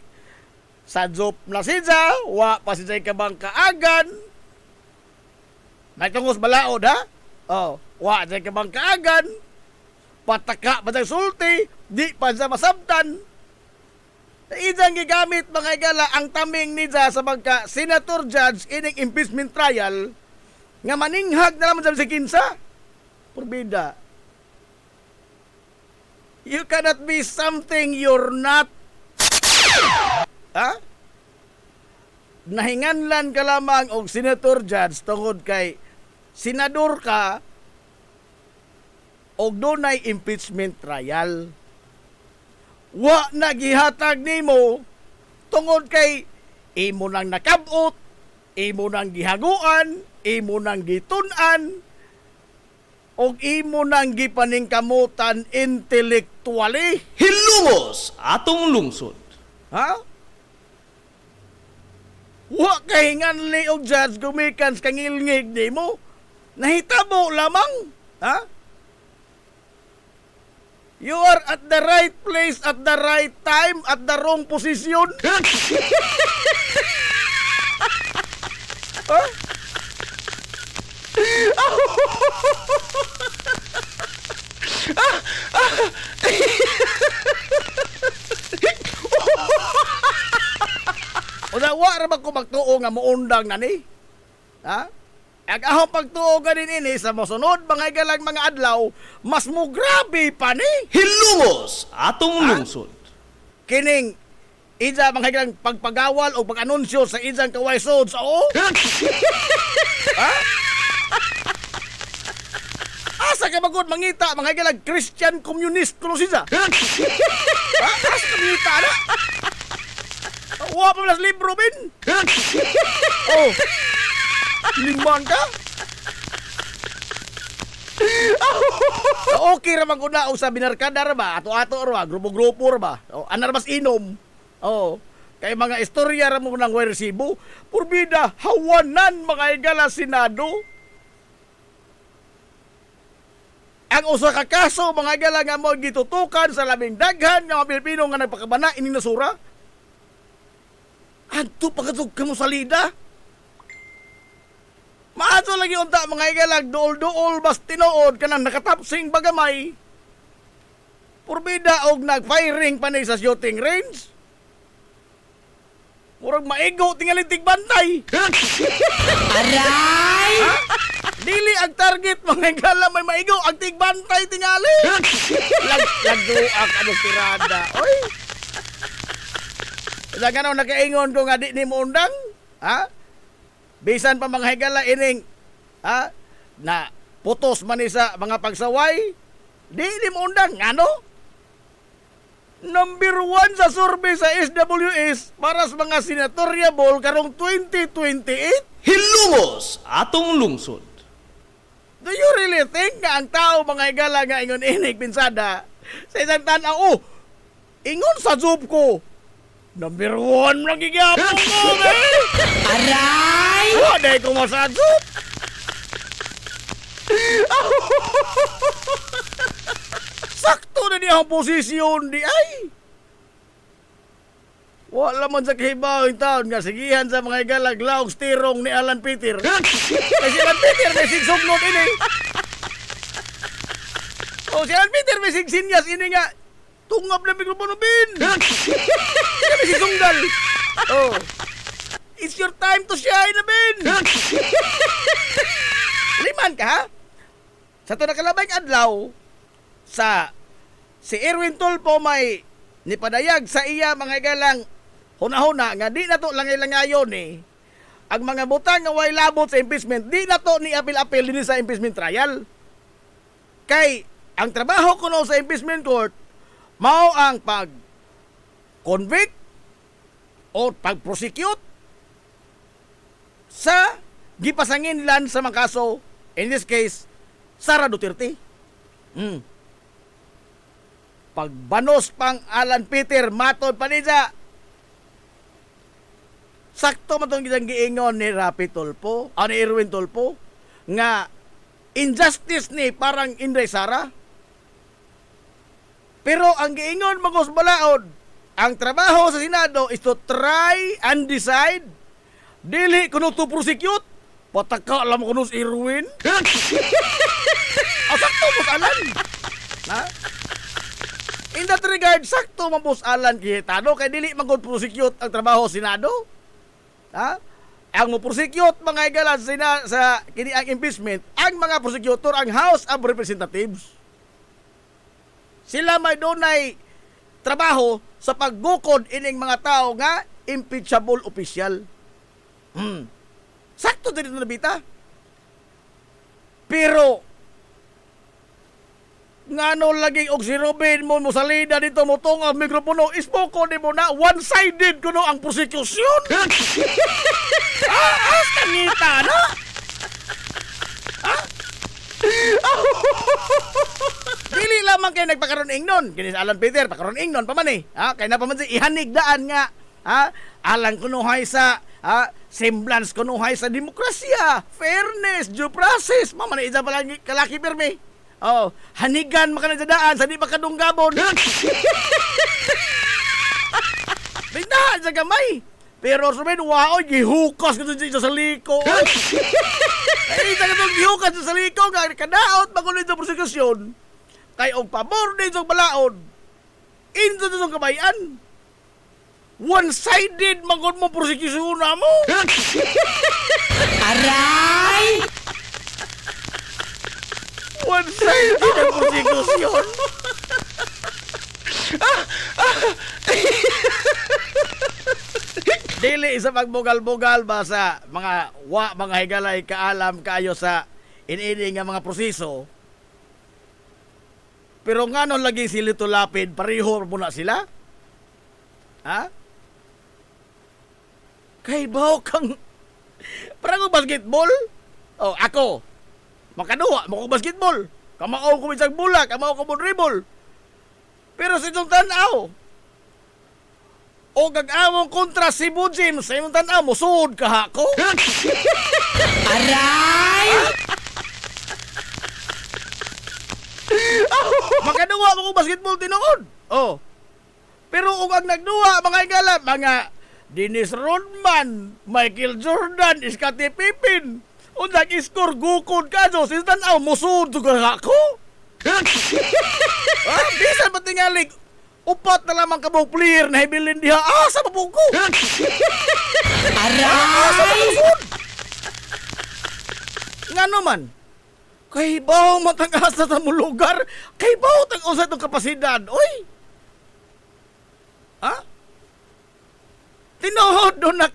sadzop na siya, wa pa siya kabang kaagan. Natungos balaod ha? Oh, wa siya kabang kaagan. Pataka ba sulti, di pa siya masabtan. Isang gigamit mga higala ang taming niya sa pagka senator judge ining impeachment trial nga maninghag na naman sa kinsa. Porbida. You cannot be something you're not. Ha? Nahinganlan ka lamang og senator judge tungod kay senador ka og dunay impeachment trial. Wa nagihatag nimo tungod kay imo nang nakabot, imo nang gihaguan, imo nang gitun-an, og imo nang gipaningkamutan intellectually. Hilumos atong lungsod. Ha? Wa kahinganli og judge gumikan sa kangilngig nimo. Nahitabo lamang. Ha? You are at the right place at the right time at the wrong position. Ha? Una wa ra ba ko magtuo nga muundang na ni? Ha? Ag aho pagtuo ka din ini sa mosunod mga igalang mga adlaw, mas mo grabe pa ni. Hilumos atong lungsod. Kining ija mga igalang pagpagawal o pag-anunsyo sa ijang kawaysod sa o. Ha? Asa ka pagod mangita mga higala Christian communist kuno siya. As mangita na. Wa pa las libro bin. Oh. Liman ka? Okay ra man kuna sa binarkada ra ba? Ato-ato ra ba? Grupo-grupo ra ba? O, anar mas inom. Oh. Kay mga istorya ra mo nang way resibo. Purbida, hawanan mga higala Senado. Ang usa ka kaso mga higala nga mo gitutukan sa labing daghan nga mga Pilipino nga nagpakabana ini nasura. Adto pagkatog kamo salida. Maato lagi unta mga higala dool-dool bas tinuod kanang nakatapsing bagamay. Purbida og nag-firing panay sa shooting range. Murag maigo tingali tigbantay. Aray! Ha? Dili ang target mga higala may maigo ang tigbantay tingali. Lagduak ano tirada. Oy. Ilang ano nakaingon ko nga di ni mo undang? Ha? Bisan pa mga higala ining ha? Na putos man ni sa mga pagsaway. Di ni mo undang. Ano? Number 1 sa survey sa SWS para sa mga senatoriable karong 2028. Hilumos atong lungsod. Do you really think nga ang tao mga higala nga ingon inig pinsada sa isang tanaw? Oh, ingon sa job ko. Number 1 lang gigapon ko, eh! Aray! Waday ko masadjop! Sakto na niya ang posisyon di ay! Wala man sa kahibaw yung taon nga sigihan sa mga igalaglaog stirong ni Alan Peter. Kasi si Alan Peter may sigsugnot ini. O si Alan Peter may sigsinyas ini nga. Tungap na mikropono bin. Siya may sigsunggal. Oh. It's your time to shine na bin. Liman ka ha? Sa ito nakalabay adlaw sa si Erwin Tulfo may nipadayag sa iya mga galang huna-huna nga di na to langay-langayon eh. Ang mga butang nga way labot sa impeachment, di na to ni apil-apil din sa impeachment trial. Kay ang trabaho kuno sa impeachment court mao ang pag-convict o pag-prosecute sa gipasangin lan sa mga kaso, in this case, Sara Duterte. Pagbanos pang Alan Peter, matod pa niya. Sakto man itong giingon ni Rapi Tulfo, ni Erwin Tulfo, nga injustice ni parang Inday Sara. Pero ang giingon magos balaod, ang trabaho sa Senado is to try and decide. Dili kuno to prosecute. Pataka alam kuno si Erwin. Sakto mo Alan. Ha? In that regard, sakto man po Alan Cayetano kay dili magod prosecute ang trabaho sa Senado. Ha? Ang mo-prosecute mga igalan sa kini ang impeachment, ang mga prosecutor ang House of Representatives. Sila may dunay trabaho sa paggukod ining mga tao nga impeachable official. Sakto din ito nabita. Pero ngano lagi og si Robin mo salida dito mo tong ang mikropono ispoko di mo na one-sided kuno ang prosecution. Kanita na. Dili lamang kay nagpakaroon ingnon kini sa Alan Peter pakaroon ingnon pa man eh. Kay na pa man si ihanigdaan nga alang kunuhay sa semblance kunuhay sa demokrasya, fairness, due process, maman isa pa lang kalaki pirmi. Oh, hanigan makanadaan sa di makadunggabon. Bindahan sa gamay. Pero sabihin, wow, gihukas ka sa liko. Ay, isa ka itong gihukas sa liko. Kadaot, magulit sa prosekusyon. Kay og pabor din sa balaod. Into sa kabayan. One-sided magod mo prosekusyon na mo. Aray! One-sided ang prosekusyon. Dili isa pagbugal-bugal ba sa mga higalay kaalam kayo sa inini nga mga proseso. Pero nga nung lagi si Lito Lapid, pareho mo na sila? Ha? Kay bawo kang... Parang basketball? Oh, ako. Makaduwa, mo ko basketball. Kamao ko isang bulak, kamao ko mo dribble. Pero sa itong tanaw, o gag-among kontra si Bujim sa imong tanaw, musuod ka ako? Aray! Makaduwa mo ko basketball tinuod. Oh. Pero kung ang nagduwa, mga igala, mga Dennis Rodman, Michael Jordan, Scottie Pippen, o nag-score gukod ka, so sintan aw, musud ka ako? Bisan ba tingalig, upat na lamang kabong player na hibilin diha, sa babong ko? Aray! Nga naman, kay baw matang-asa sa mong lugar, kay baw tang-usa itong kapasidad, oy! Ha? Tinuod doon na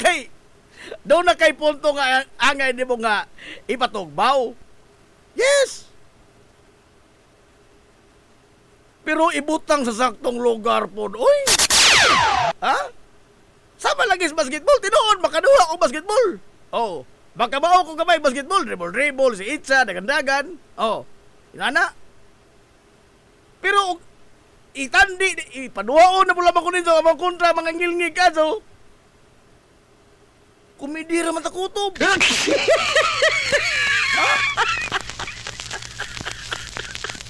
kay punto nga angay di mo nga ipatugbaw. Yes. Pero ibutang sa saktong lugar po. Oy. Ha? Sama lagi sa basketball. Tinuod makaduha ko basketball. Oh. Baka mao ko kamay basketball. Dribble, si Itza, dagan-dagan. Oh. Inana. Pero itandi, ipaduwaon na pula ko nito ang kontra mga ngilngig ka, so. Komedi raman takutob.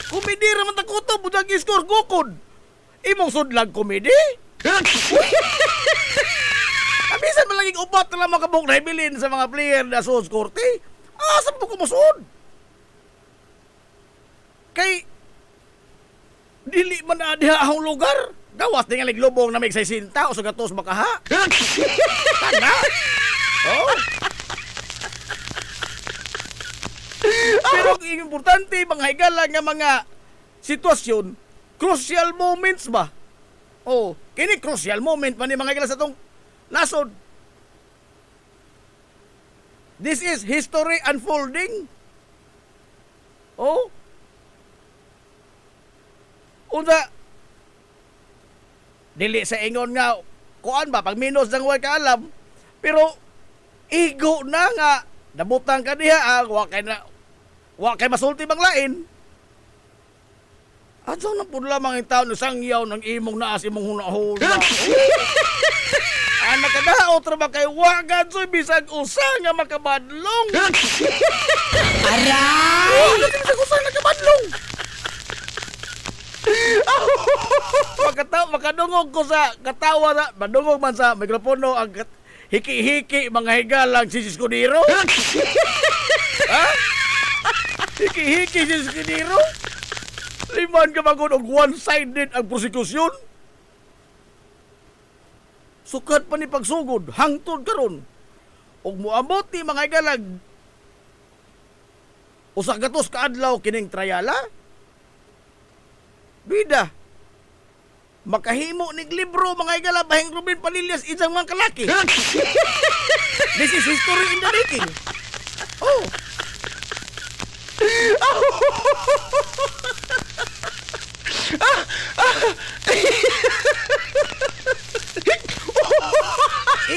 Komedi raman takutob, budak iskor gukod. Imong sudlag komedi? Abisan malaging upat na lang makabok na ibilin sa mga player na suod korte. Saan po kumusod? Kay dili man na diha ang lugar. Gawas tingalig lubong na may 60 o sa gatos makaha. Tanda. Oh. Pero ang importante mga higala nga mga sitwasyon, crucial moments ba? Oh, kini crucial moment man ni mga higala sa tong nasod. This is history unfolding. Oh. Unsa dili sa ingon nga kuan ba pag minus nang way ka alam pero igo na nga nabutang ka diha wa kay masulti bang lain adto na pud lamang ang taon isang yaw ng imong naas imong hunahuna anak kada otra ba kay wa gadsoy bisag usa nga makabadlong aray bisag usa nga makabadlong makadungog ko sa katawa na madungog man sa mikropono ang hiki-hiki mga higalang si Escudero. Ha? Hiki-hiki si Escudero? Liman ka magod og one-sided ang prosekusyon? Sukat pa ni pagsugod, hangtod karon. Og moabot ni mga higalang usa gatos ka adlaw kining trayala? Bida. Makahimo nig libro mga igala bahing Ruben Palillas isang mga kalaki. This is history in the making. Oh.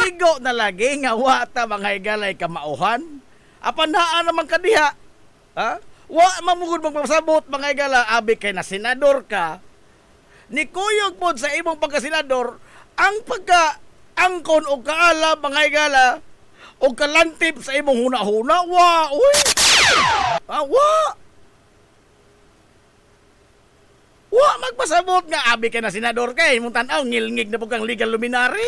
Igo na lagi nga wata mga igalay kamauhan. Apan naa naman kadiha. Ha? Wa mamugod magpasabot mga igala abi kay na senador ka. Ni kuyog pod sa imong pagkasenador ang pagka-angkon o kaalam mga igala o kalantip sa imong huna-huna. Wa, uy! Wa! Wa magpasabot nga abi kay na senador kay imong tan-aw ngilngig na pugkang legal luminary.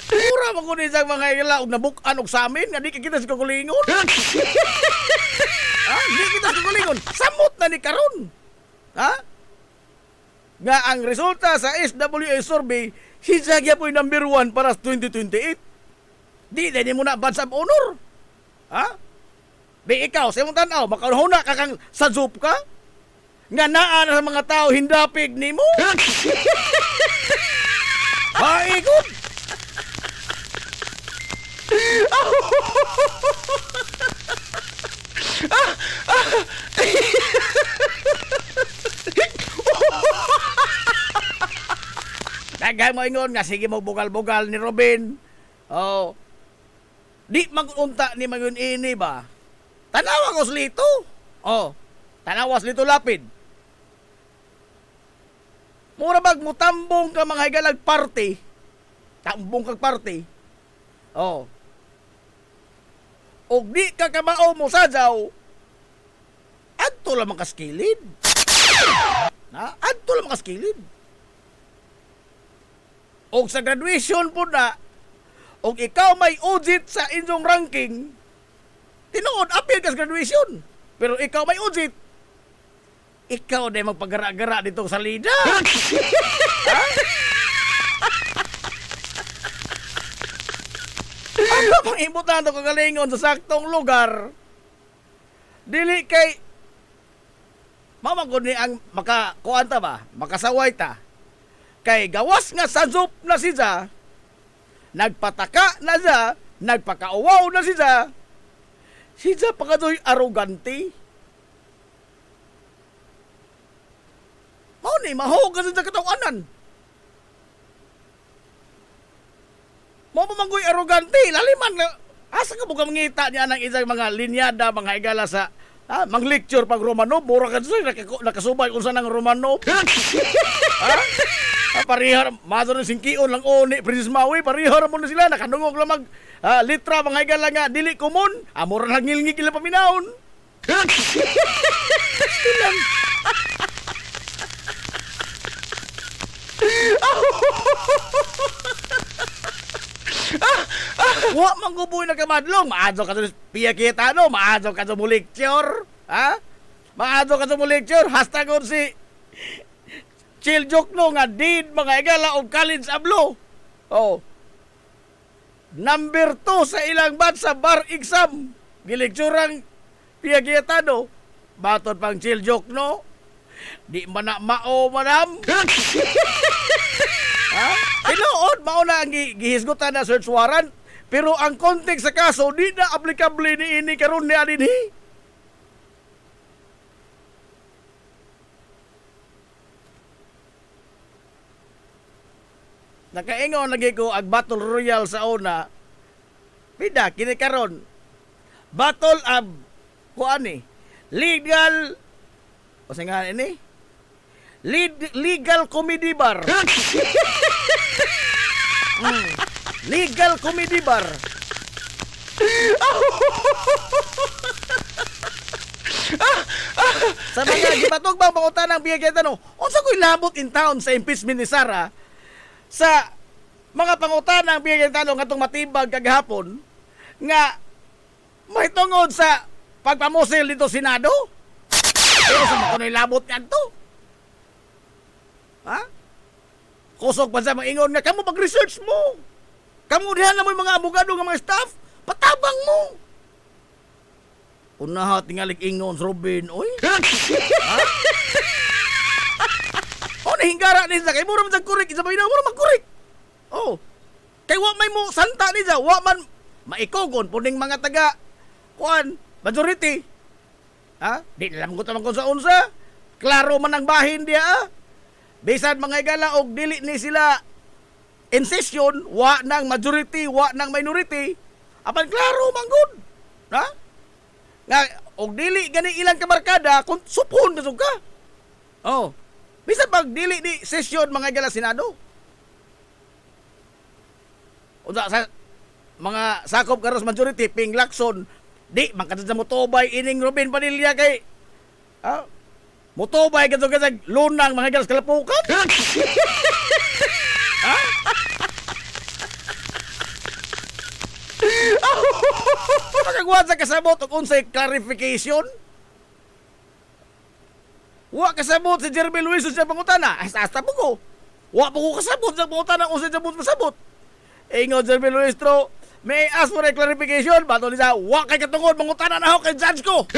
Pura mo kunin sa mga igala og nabukan og sa amin nga di kita sa kulingon. Di kita sa kulingon. Samot na ni karon. Ha? Nga ang resulta sa SWA survey, hisagya po'y number 1 para sa 2028. Di na mo na badge of honor. Ha? Di ikaw, sa imong tanaw, makahuna ka kang sadzup ka? Nga naa na sa mga tao hindapig ni mo? Haigod! Dagay mo ingon nga sige mo bugal-bugal ni Robin. Oh. Di magunta ni magun ini ba? Tanawa ko slito. Oh. Tanawas lito lapid. Mura bag mo tambong ka mga higalag party. Tambong kag party. Oh. Og di ka kamao mo sadyaw. Adto lamang kaskilid. Na, adto lamang kaskilid. Og sa graduation po na, og ikaw may audit sa inyong ranking, tinuod, appeal ka sa graduation. Pero ikaw may audit, ikaw na magpagara-gara dito sa lida. Ha? Ano pang imbutan ko kalingon sa saktong lugar? Dili kay mamagod ni ang makakuanta ba? Makasaway ta. Kay gawas nga sazup na siya, nagpataka na siya, nagpakauwaw na siya pakadoy arrogante. Mao ni mahog ka sa katawanan. Mao mamanggoy arrogante, laliman na asa ka buka mangita niya ng isang mga linyada, mga higala sa mang lecture pag Romanov, mura ka sa nakasubay kung saan ang Romanov. Parihar, maso ng singkion lang oni, Princess Maui, parihar mo na sila, nakadungog lang litra, mga higala nga, dili kumon, mura lang ngilngig ila paminaon. Wa mangguboy na kamadlong, maadto ka sa piyakita no, maadto ka sa lecture, ha? Maadto ka sa lecture, hashtag on si Chill joke no nga did mga igala og college ablo. Oh. Number 2 sa ilang batch sa bar exam. Gilecturang piyakita no. Baton pang chill joke no. Di man na mao madam. Ha? Tinuod mao na ang gihisgutan na search warrant. Pero ang context sa kaso di na applicable ni ini karon ni adinhi. Nakaingon lagi ko ag Battle Royale sa una. Pida kini karon. Battle of kuani. Legal o nga ini? Legal comedy bar. Legal comedy bar. Sa mga gibatog bang pangutan ng biyagyan no? Unsa ko'y labot in town sa impeachment ni Sara? Sa mga pangutanang biyagyan tanong atong matibag kagahapon nga may tungod sa pagpamusil dito Senado. Pero sa mga kuno'y labot niyan to. Ha? Kusog pa sa mga ingon nga kamo pag-research mo. Kamo dihan na mo yung mga abogado nga mga staff. Patabang mo. Unaha tingalig ingon Robin. Oy. Ha? O nahinggara ni sa kay mura man kurik isa pa ina mura magkurik. Oh. Kay wa may mo santa ni sa wa man maikogon puning mga taga kuan majority. Ha? Di lang ko tamang kung sa unsa. Klaro man ang bahin dia. Bisan mga igala og dili ni sila in session, wa nang majority, wa nang minority. Apan klaro man gud. Ha? Nga og dili gani ilang kabarkada kung supon ka ka. Oh. Bisan pag dili di session mga igala Senado. Unsa sa mga sakop karos majority Ping Lacson di man kadto sa motobay ining Robin Padilla kay motobay kadto sa lunang mga igala sa Kalapukan. Ha? Makagwa sa kasabot og unsay clarification. Wa kasabot si Jeremy Luis sa pangutana. Asta po ko. Wa po ko kasabot sa pangutana unsay sabot masabot. Ingon Jeremy Luis tro, may I ask for a clarification. Bato ni sa wa kay katungod mangutana na ako kay judge ko.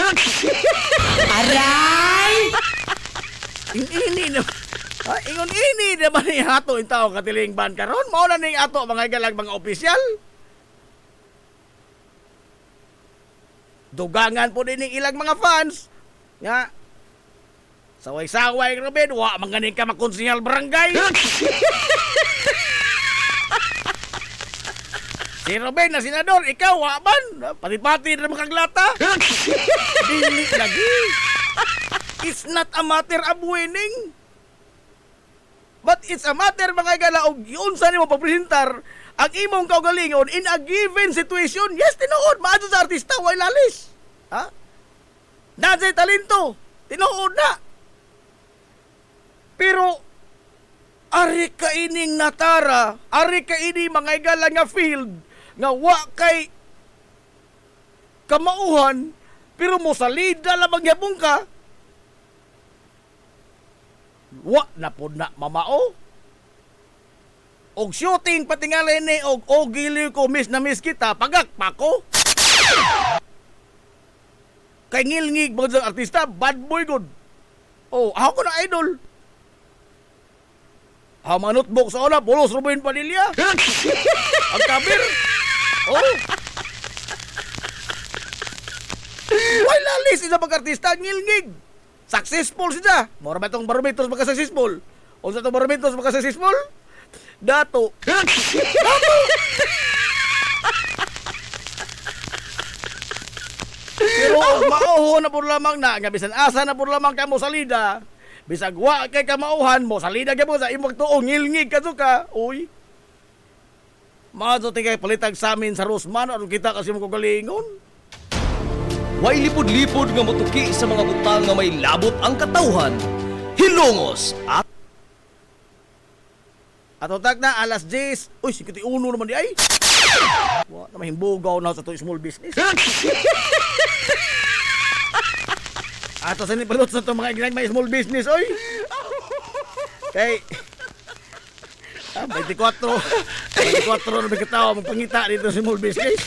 Aray! Ini na. Ingon ini naman ni hato in tao katiling ban karon mao na ning ato mga galag mga opisyal. Dugangan po din ng ilang mga fans nga saway-saway Ruben, wa manganing ka makonsihal barangay. Si Ruben na senador, ikaw wa man, pati-pati na makaglata. Dili lagi. It's not a matter of winning. But it's a matter mga gala og unsa nimo pagpresentar ang imong kaugalingon in a given situation. Yes, tinuod maadto sa artista way lalis. Ha? Nasay talento, tinuod na. Pero ari ka ining natara, ari ka ini mga gala nga field nga wa kay kamauhan pero mo salida lamang yapon ka. Wa na po na mamao. Og shooting patingalay ni og gili ko miss na miss kita pagak pa ko. Kay ngilngig mo sa artista bad boy good. Oh, ako ko na idol. Hamanot bok sa una pulos Ruben Padilla. Ang kabir. Oh. Why lalis isa pag-artista ngilngig? Successful siya. Mora ba itong barometers magka-successful? O sa itong barometers magka-successful? Dato. Dato! Pero mauho na po lamang na, nga bisan asa na po lamang ka mo salida, bisag wa kay kamauhan mo, salida ka mo sa imong tuong, ngilngig ka ka. Uy. Mga kay palitag sa amin sa Rosman, ano kita kasi mo kagalingon? Way lipod-lipod nga motuki sa mga butang nga may labot ang katawhan. Hilongos at At utak na, alas 10. Uy, 51 naman di ay. Wa na mahimbugaw na sa to small business. Ato sa nipalot sa to mga ignay may small business, oy. Kay 24 na may katawa magpangita dito sa small business.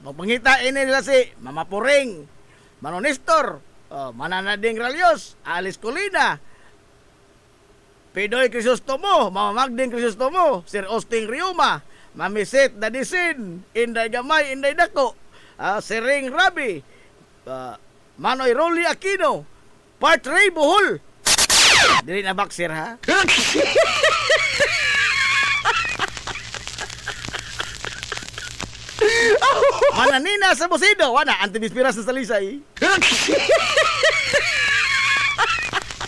Magpangita ini nila si Mama Puring, Mano Nestor, Mananading Ralios, Alice Colina, Pidoy Crisostomo, Mama Magding Crisostomo, Sir Austin Riuma, Mami Set Dadisin, Inday Gamay, Inday Dako, Sering Rabi, Manoy Rolly Aquino, Part Ray Bohol. Dili na boxer ha? Mananina sa Bosido, wana antibispiras sa Salisay.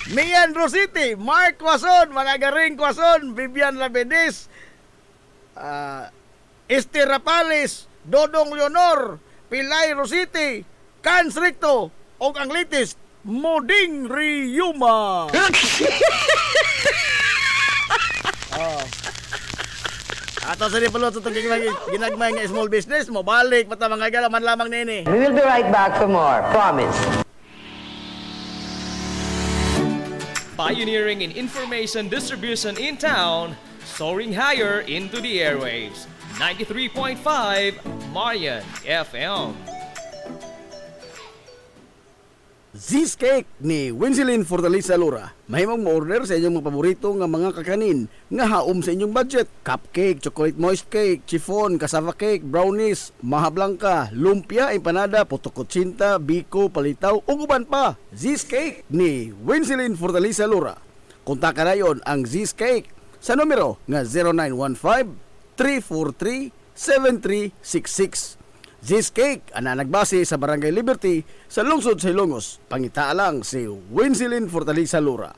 Mian Rositi, Mark Quason, Managaring Quason, Vivian Labedes, Esther Rapales, Dodong Leonor, Pilay Rositi, Cans Ricto, o ang latest, Moding Riuma. Ato sa nipalot sa itong ginagmay nga small business, mo balik, mata mga galaman lamang nini. We will be right back for more. Promise. pioneering in information distribution in town, soaring higher into the airwaves. 93.5 Marian FM. Cheesecake ni Winsilin Fortaleza Lura. Mahimong mo-order sa inyong mga paborito nga mga kakanin nga haom sa inyong budget. Cupcake, chocolate moist cake, chiffon, cassava cake, brownies, maha blanca, lumpia, empanada, potokotsinta, biko, palitaw, ug uban pa. Cheesecake ni Winsilin Fortaleza Lura. Kontakan na yon ang Cheesecake sa numero nga 0915-343-7366. Cheesecake ana nagbase sa Barangay Liberty sa lungsod sa Ilongos. Pangita lang si Winsilin Fortaleza Lura.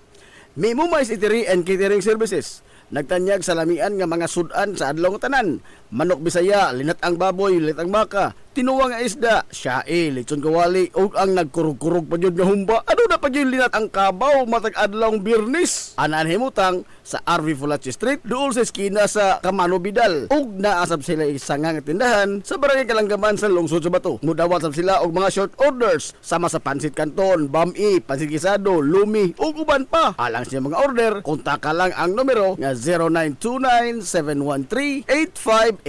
May Mumais Eatery and Catering Services. Nagtanyag sa lamian nga mga sudan sa adlaw nga tanan. Manok Bisaya, linat ang baboy, linat ang baka, tinuwa nga isda, siyae, lechon kawali, o ang nagkurug-kurug pa yun nga humba. Ano na pa yun linat ang kabaw matag adlaw birnis? Anaan himutang sa RV Fulachi Street, dool sa eskina sa Camano Vidal. Ug naasab sila isang nga tindahan sa Barangay Kalanggaman sa lungsod sa Bato. Mudawat sab sila og mga short orders sama sa pansit canton, bami, pansit gisado, lumi, ug uban pa. Alang siya mga order, kontak lang ang numero nga 0929-713-8582.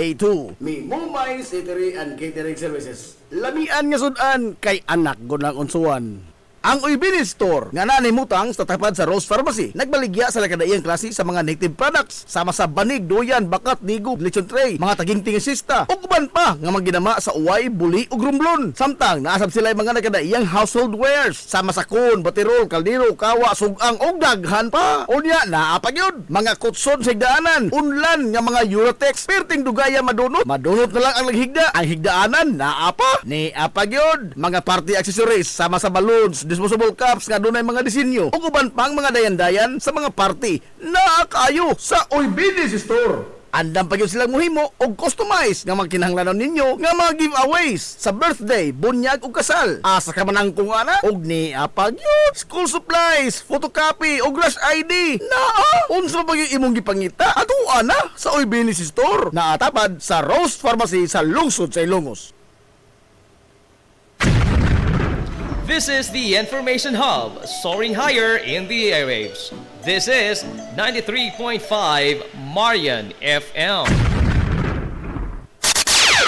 May Mumais Eatery and Catering Services. Lamian nga sudan kay anak gunang unsuan. Ang Uybini Store nga nanimutang sa tapat sa Rose Pharmacy nagbaligya sa lakadaiyang klase sa mga native products sama sa banig, doyan, bakat, digub, lechon tray, mga taging sista ug uban pa nga magginama sa uway, buli ug rumblon. Samtang naasab sila mga nakadaiyang household wares sama sa kun, batirol, kaldero, kawa, sugang ug daghan pa. Unya naa pa gyud mga kutson sa higdaanan, unlan nga mga Eurotex perting dugaya madunot na lang ang naghigda. Ang higdaanan naa pa ni apa gyud mga party accessories sama sa balloons, disposable cups nga dunay mga disenyo ug uban pang mga dayan-dayan sa mga party naa kayo sa Uybini Store. Andam pa gyud silang muhimo og customize nga magkinahanglanon ninyo nga mga giveaways sa birthday, bunyag ug kasal. Asa ka man ang kung ana og ni apa gyud school supplies, photocopy ug rush ID. Naa unsa pa gyud imong gipangita ato ana sa Uybini Store. Naatapad sa Rose Pharmacy sa lungsod sa Ilongos. This is the Information Hub, soaring higher in the airwaves. This is 93.5 Marian FM.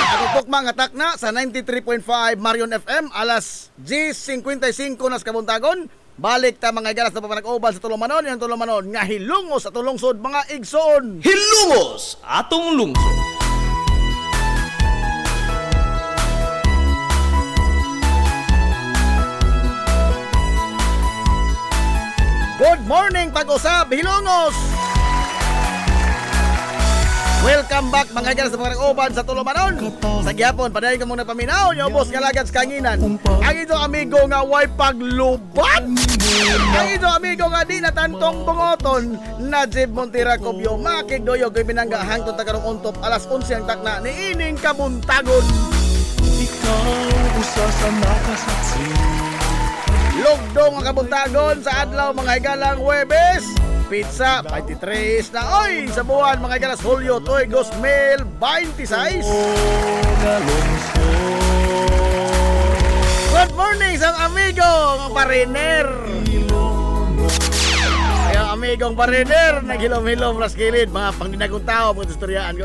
Tutok mga atak na sa 93.5 Marion FM alas 10:55 na sa kabuntagon. Balik ta mga galas na papanag-uban sa Tulumanon, yung Tulumanon nga hilungos sa tulungsod mga igsoon. Hilungos atong lungsod. Good morning pag-usab hilungos. Welcome back mga galas na papanag-uban sa Tulumanon. Sa gyapon padayon ka muna paminaw, yung boss nga lagad sa kanginan. Ang ito amigo nga way paglubat. Ang ito amigo nga di natantong bungoton na Jib Montira Cubio makigdoyo ko'y binangga hangtod tagarong untop alas 11 ang takna ni ining kabuntagon. Ikaw usa sa nakasaksi. Lugdong ang kabuntagon sa adlaw mga higalang Huwebes. Pizza 23 na oy sa buwan mga higalas Hulyo toy 2026. Good morning sa amigo ng pariner. Ang amigong pariner naghilom-hilom ras kilid mga pangdinagong tao mga istoryaan ko.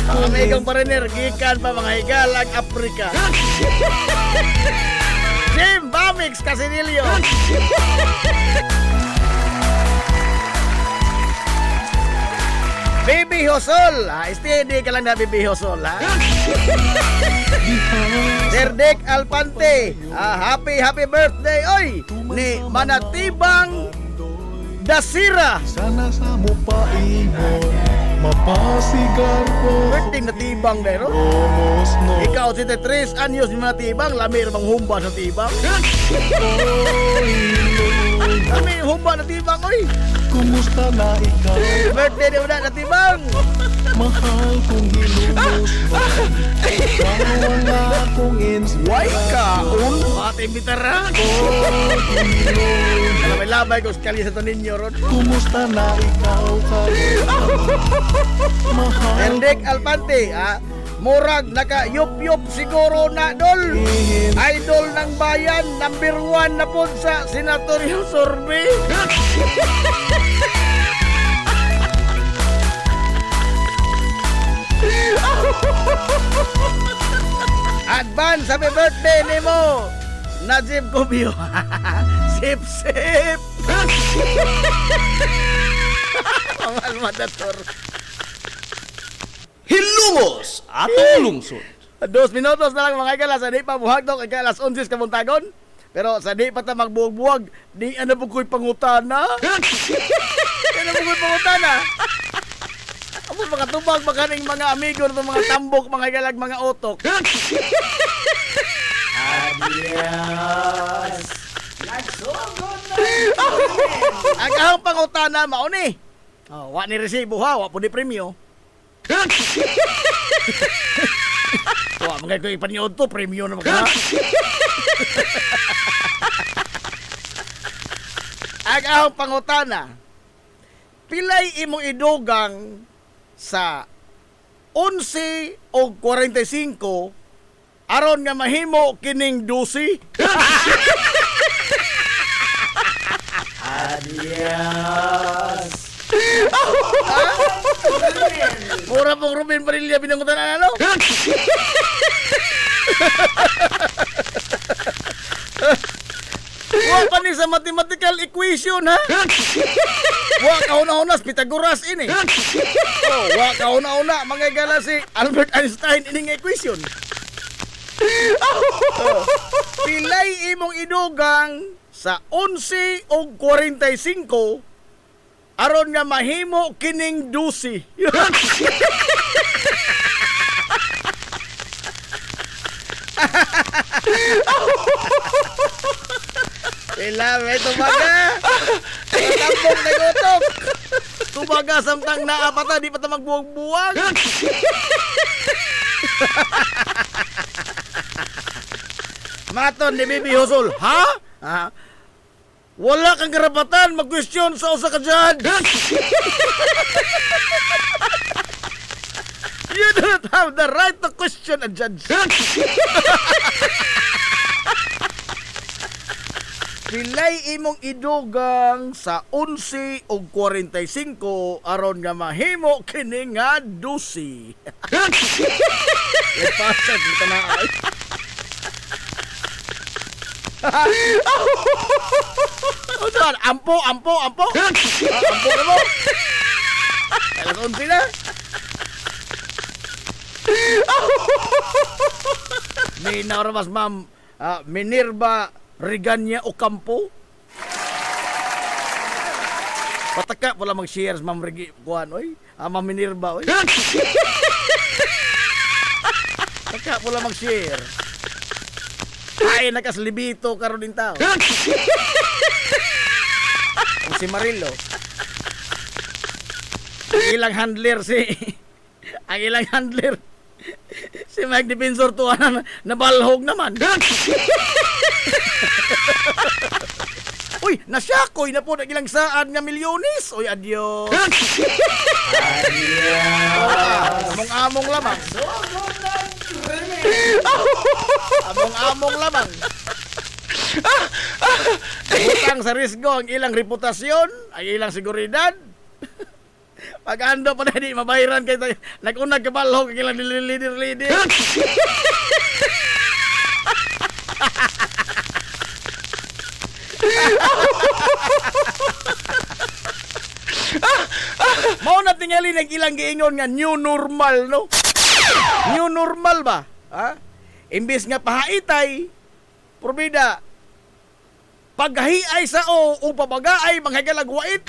Ang amigong pariner gikan pa mga higalang Afrika. Jim Bamix Casinilio. Bibi Hosol. Steady ka lang na Bibi Hosol ha. Sir Dick Alpante. Happy birthday oy ni Manatibang Dasira. Sana sa mo paingon, mapasigar ko. Birthday na tibang dero. Almost no. Ikaw si Tetris anyos ni mga tibang, lamir mang humba sa tibang. Lamir humba na tibang oy. Kumusta na ikaw? Birthday ni una na tibang. Mahal kong hilumos mo. Ikaw ang akong Why inspirasyon. kaon? Pati bitara. Labay-labay ko sekali sa to ninyo ron. Kumusta na ikaw Mahal Hendrik Alpante, murag naka-yup-yup siguro na dol. Idol ng bayan, number 1 na po sa senatorial survey. Advance, happy birthday nimo Najib Cubio. Sip-sip. Ang madator. Hilungos atong lungsod. 2 minutos na lang mga ikalas, di pa buhagdok ika alas 11 kabuntagon. Pero sa di pa ta magbuwag-buwag, di ano po ko'y pangutana. Di ano po ko'y pangutana. Amo mga tubag, magaling mga amigo ng mga tambok, mga ikalag, mga otok. Adios. Nagsugod na. Ang kahang pangutana, mauni. Wa ni resibo ha, wa po ni premyo. Wah, mga ko ipaniod to, premium na mga. Ang ahong pangutana, pilay imong idugang sa 11 o 45 aron nga mahimo kining 12. Adios. Mura pong Ruben Barilla binangutan ano? Wa pa ni sa mathematical equation ha. Wa kauna-una sa Pythagoras ini. Oh, wa kauna-una manggagala si Albert Einstein ining equation. Pilay imong idugang sa 11 ug 45 aron nga mahimo kining 12. Pila may tumaga. Tatambong na gutok. Tumaga samtang naapata di pa ta magbuwag-buwag. Maton ni Bibi Husol, ha? Ha? Wala kang karapatan mag-question sa usa ka judge. You do not have the right to question a judge. Pilay imong idugang sa 11 ug 45 aron nga mahimo kini nga 12. Ipasag kita na ay. Udan, ampo. Ampo na mo. Alas 11 na. May nauramas ma'am Minerva Regania Ocampo. Pataka pala mag-share ma'am Regi kuan oy. Ma'am Minerva oy. Pataka pala mag-share. Ay nakaslibito karon din tao. Si Marilo. Ang ilang handler si Mike Defensor tuwa na balhog naman. Uy, nasyakoy na po nagilang saan nga milyones. Uy, adios. Among-among lamang. Among-among lamang. Utang sa risgo ang ilang reputasyon, ang ilang seguridad. Pag-ando pa na di mabayaran kay nag-unag kabalhog ang ilang leader. Mao na tingali ng ilang giingon nga new normal, no? New normal ba? Ha? Imbis nga pahaitay, probida, paghahiay sa o pabagaay manghagalagwait.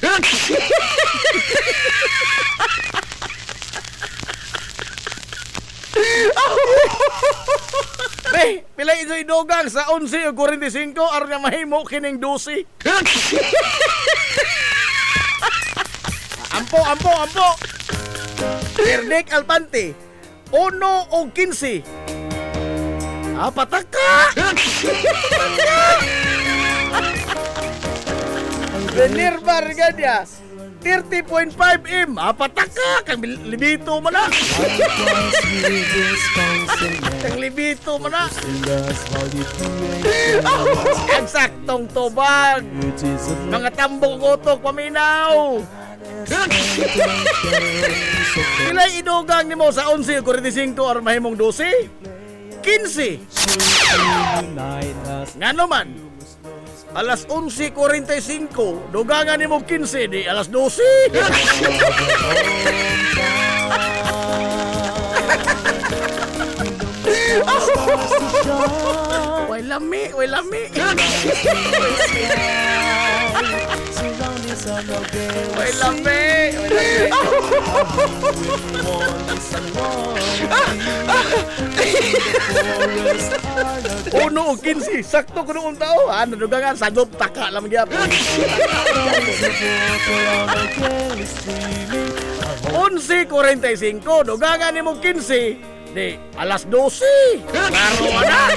Be, pila ito idogang sa 11 o 45 aron nga mahimo kining 12. Ampo. Perdik Alpante, 1 o 15. Pataka! Minerva Regania, 30.5M. Pataka! Kang libito mo na. Kang libito mo na. Ang saktong tubag. Mga tambong utok paminaw. Pilay idugang ni mo sa 11 o 45 aron mahimong 12? 15. Nga naman, alas 11:45, dugangan ni mo 15 di alas 12. Way lami. Way lami. Uno o 15, sakto ko noong tao. Ano dugangan, sagop taka lang gyapon. 11:45, dugangan ni mo 15. Di, alas 12. Klaro na.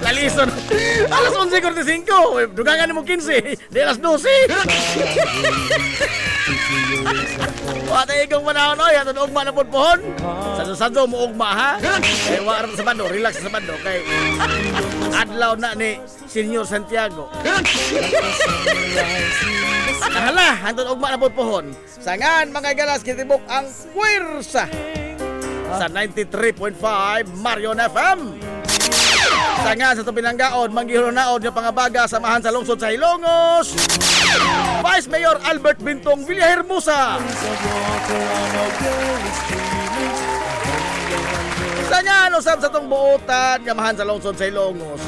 Lalison. Alas 11:45. Dugangan ni mo 15. Di, alas 12. Wata ikong panahon oy, ato ugma na pohon. Sadyo mo ugma ha. Kay wa sa bando, relax sa bando kay adlaw na ni Senyor Santiago. Hala, hantod ugma na pohon. Sangan mga galas kitibok ang puwersa sa 93.5 Marion FM. Sa nga sa pinanggaon, manggihunaon nga pangabaga samahan sa lungsod sa Ilongos, Vice Mayor Albert Bintong Villahermosa. Sa nga usab sa tong buotan nga mahan sa lungsod sa Ilongos,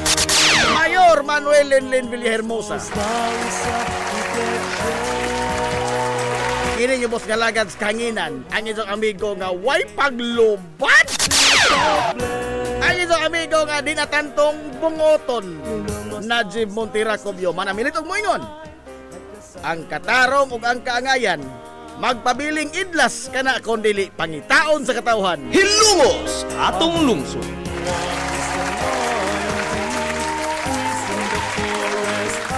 Mayor Manuel Lenlen Villahermosa. Kini yung boss nga lagad sa kanginan, ang isang amigo nga way paglubad. Ang isang amigo nga di natantong bungoton, Najib Montiracobio, manamilit og moingon. Ang katarong ug ang kaangayan, magpabiling idlas kana kundili pangitaon sa katawhan. Hilungos atong lungsod.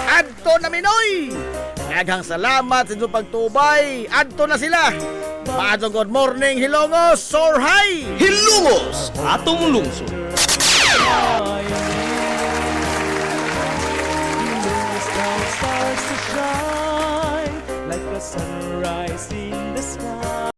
Adto na Minoy! Daghang salamat sa inyong pagtubay. Adto na sila. Maadong good morning, Hilongos, soar high! Hilungos atong lungsod. Stars to shine like a sunrise in the sky.